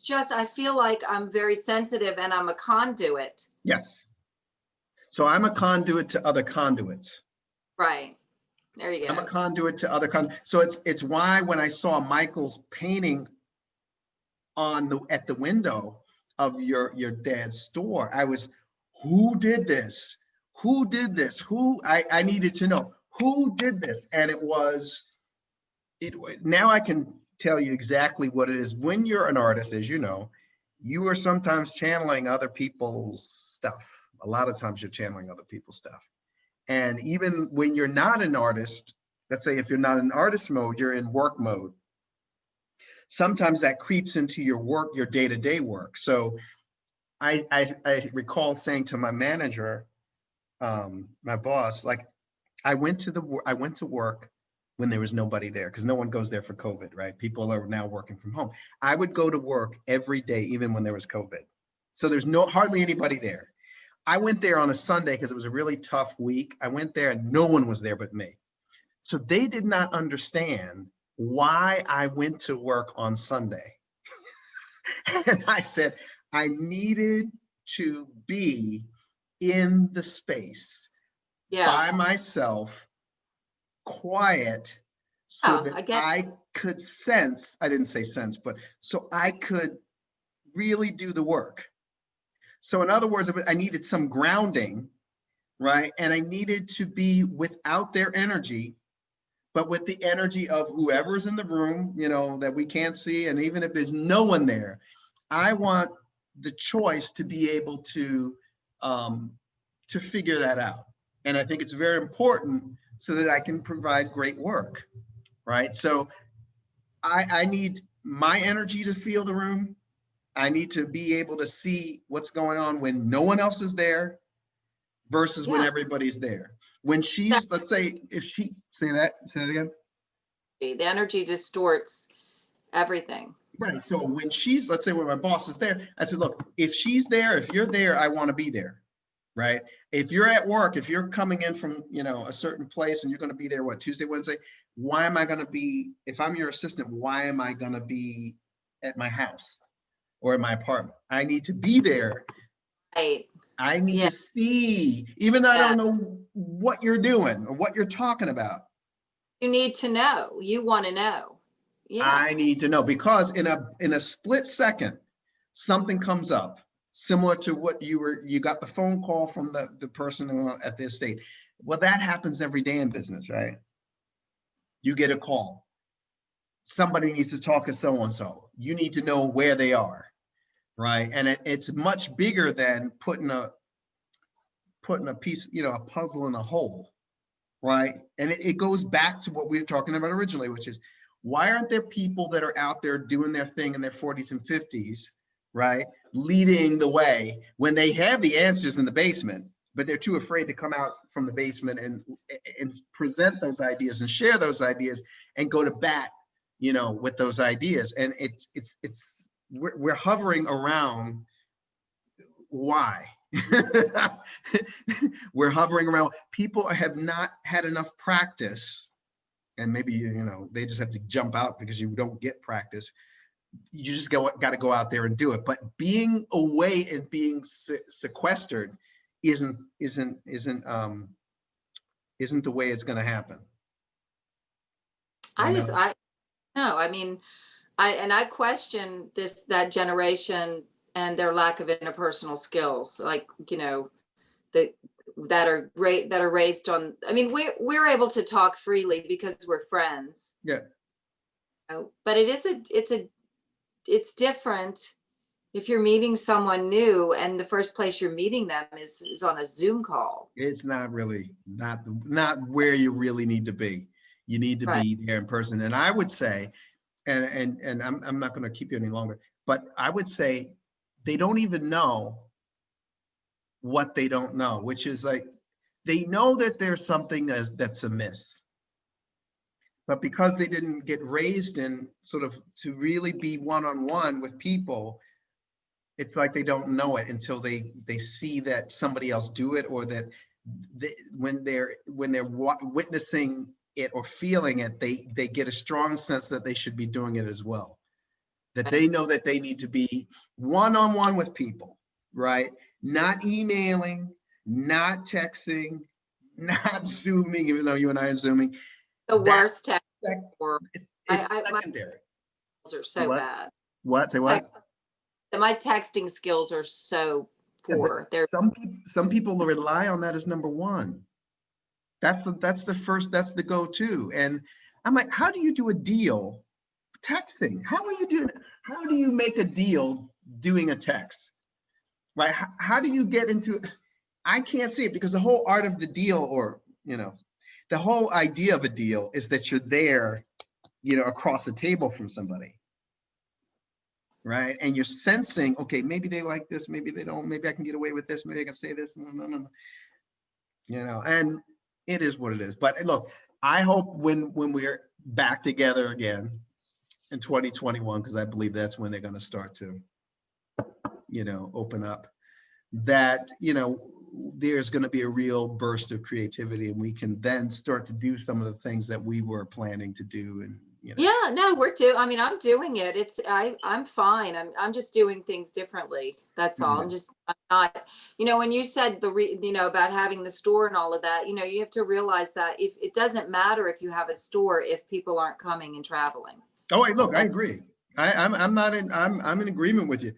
just, I feel like I'm very sensitive and I'm a conduit.
Yes. So I'm a conduit to other conduits.
Right. There you go.
I'm a conduit to other conduits. So it's why when I saw Michael's painting at the window of your dad's store, I was, who did this? Who did this? I needed to know who did this. And now I can tell you exactly what it is. When you're an artist, as you know, you are sometimes channeling other people's stuff. A lot of times you're channeling other people's stuff. And even when you're not an artist, let's say if you're not in artist mode, you're in work mode. Sometimes that creeps into your work, your day-to-day work. So I recall saying to my manager, my boss, like, I went to work when there was nobody there, because no one goes there for COVID, right? People are now working from home. I would go to work every day, even when there was COVID. So there's hardly anybody there. I went there on a Sunday because it was a really tough week. I went there and no one was there but me. So they did not understand why I went to work on Sunday. And I said, I needed to be in the space by myself, quiet, so that I could sense, I didn't say sense, but so I could really do the work. So in other words, I needed some grounding, right? And I needed to be without their energy, but with the energy of whoever's in the room, you know, that we can't see. And even if there's no one there, I want the choice to be able to figure that out. And I think it's very important so that I can provide great work, right? So I need my energy to feel the room. I need to be able to see what's going on when no one else is there versus when everybody's there. When she's, let's say, if she, say that again.
The energy distorts everything.
Right. So when she's, let's say when my boss is there, I said, look, if she's there, if you're there, I want to be there. Right. If you're at work, if you're coming in from, you know, a certain place and you're going to be there, what, Tuesday, Wednesday, why am I going to be, if I'm your assistant, why am I going to be at my house or in my apartment? I need to be there.
Right.
I need to see, even though I don't know what you're doing or what you're talking about.
You need to know. You want to know. Yeah.
I need to know, because in a split second, something comes up similar to what you got the phone call from the person at the estate. Well, that happens every day in business, right? You get a call. Somebody needs to talk to so-and-so. You need to know where they are, right? And it's much bigger than putting a piece, you know, a puzzle in a hole, right? And it goes back to what we were talking about originally, which is, why aren't there people that are out there doing their thing in their 40s and 50s, right? Leading the way when they have the answers in the basement, but they're too afraid to come out from the basement and present those ideas and share those ideas and go to bat, you know, with those ideas. And we're hovering around why. We're hovering around. People have not had enough practice, and maybe, you know, they just have to jump out because you don't get practice. You just got to go out there and do it. But being away and being sequestered isn't the way it's going to happen.
I mean, I question that generation and their lack of interpersonal skills, like, you know, that are raised on, I mean, we're able to talk freely because we're friends.
Yeah.
But it's different if you're meeting someone new and the first place you're meeting them is on a Zoom call.
It's not really, not where you really need to be. You need to be there in person. And I would say, and I'm not going to keep you any longer, but I would say they don't even know what they don't know, which is like, they know that there's something that's amiss, but because they didn't get raised in sort of to really be one-on-one with people, it's like they don't know it until they see that somebody else do it, or that when they're witnessing it or feeling it, they get a strong sense that they should be doing it as well. That they know that they need to be one-on-one with people, right? Not emailing, not texting, not Zooming, even though you and I are Zooming.
The worst text.
It's secondary.
Are so bad.
What? Say what?
My texting skills are so poor.
Yeah, some people rely on that as number one. That's the go-to. And I'm like, how do you do a deal texting? How do you make a deal doing a text? Right? How do you get into, I can't see it, because the whole art of the deal, or, you know, the whole idea of a deal is that you're there, you know, across the table from somebody. Right? And you're sensing, okay, maybe they like this, maybe they don't, maybe I can get away with this, maybe I can say this, no. You know, and it is what it is. But look, I hope when we're back together again in 2021, because I believe that's when they're going to start to, you know, open up, that, you know, there's going to be a real burst of creativity, and we can then start to do some of the things that we were planning to do. And, you know.
Yeah, no, I'm doing it. I'm fine. I'm just doing things differently. That's all. I'm not, you know, when you said you know, about having the store and all of that, you know, you have to realize that if it doesn't matter if you have a store, if people aren't coming and traveling.
Oh, hey, look, I agree. I'm in agreement with you.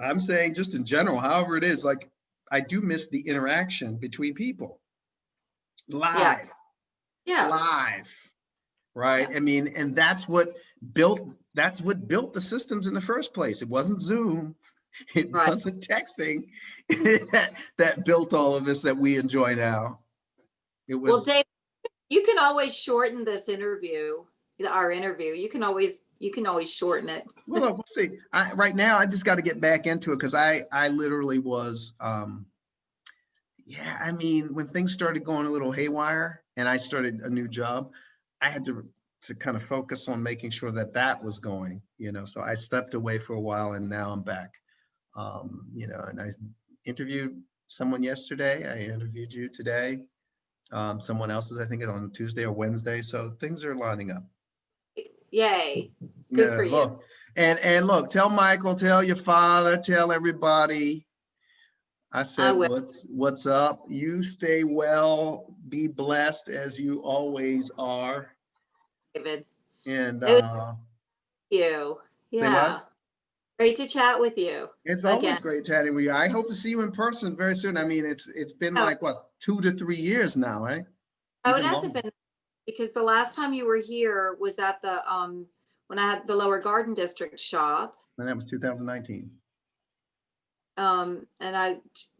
I'm saying just in general, however it is, like, I do miss the interaction between people. Live.
Yeah.
Live. right?
Yeah.
I mean, and that's what built the systems in the first place. It wasn't Zoom. It
Right.
wasn't texting that built all of this that we enjoy now. It
Well,
was,
Dave, you can always shorten this interview, our interview. You can always shorten it.
well, look, we'll see. Right now, I just got to get back into it because I literally was, yeah, I mean, when things started going a little haywire and I started a new job, I had to kind of focus on making sure that that was going, you know, so I stepped away for a while and now I'm back. You know, and I interviewed someone yesterday. I interviewed you today. Someone else's, I think, is on Tuesday or Wednesday. So things are lining up.
Yay. Good
Yeah,
for you.
look, and look, tell Michael, tell your father, tell everybody. I
I
said,
will.
what's up? You stay well, be blessed as you always are.
David.
And
It was you.
say
Yeah.
what?
Great to chat with you
It's
again.
always great chatting with you. I hope to see you in person very soon. I mean, it's been
Oh,
like what, 2 to 3 years now, right?
it
Even
hasn't
longer.
been, because the last time you were here was at the when I had the Lower Garden District shop.
And that was 2019.
And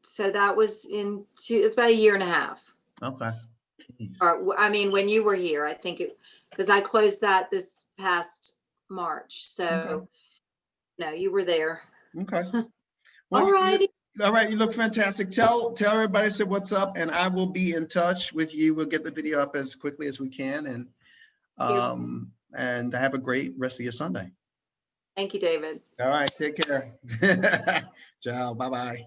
so that was it's about a year and a half.
Okay. Jeez.
Or I mean, when you were here, I think because I closed that this past March.
Okay.
So no, you were there.
Okay. Well,
All righty.
all right. You look fantastic. Tell everybody, say what's up, and I will be in touch with you. We'll get the video up as quickly as we can, and have a great rest of your Sunday.
Thank you, David.
All right. Take care. Ciao. Bye-bye.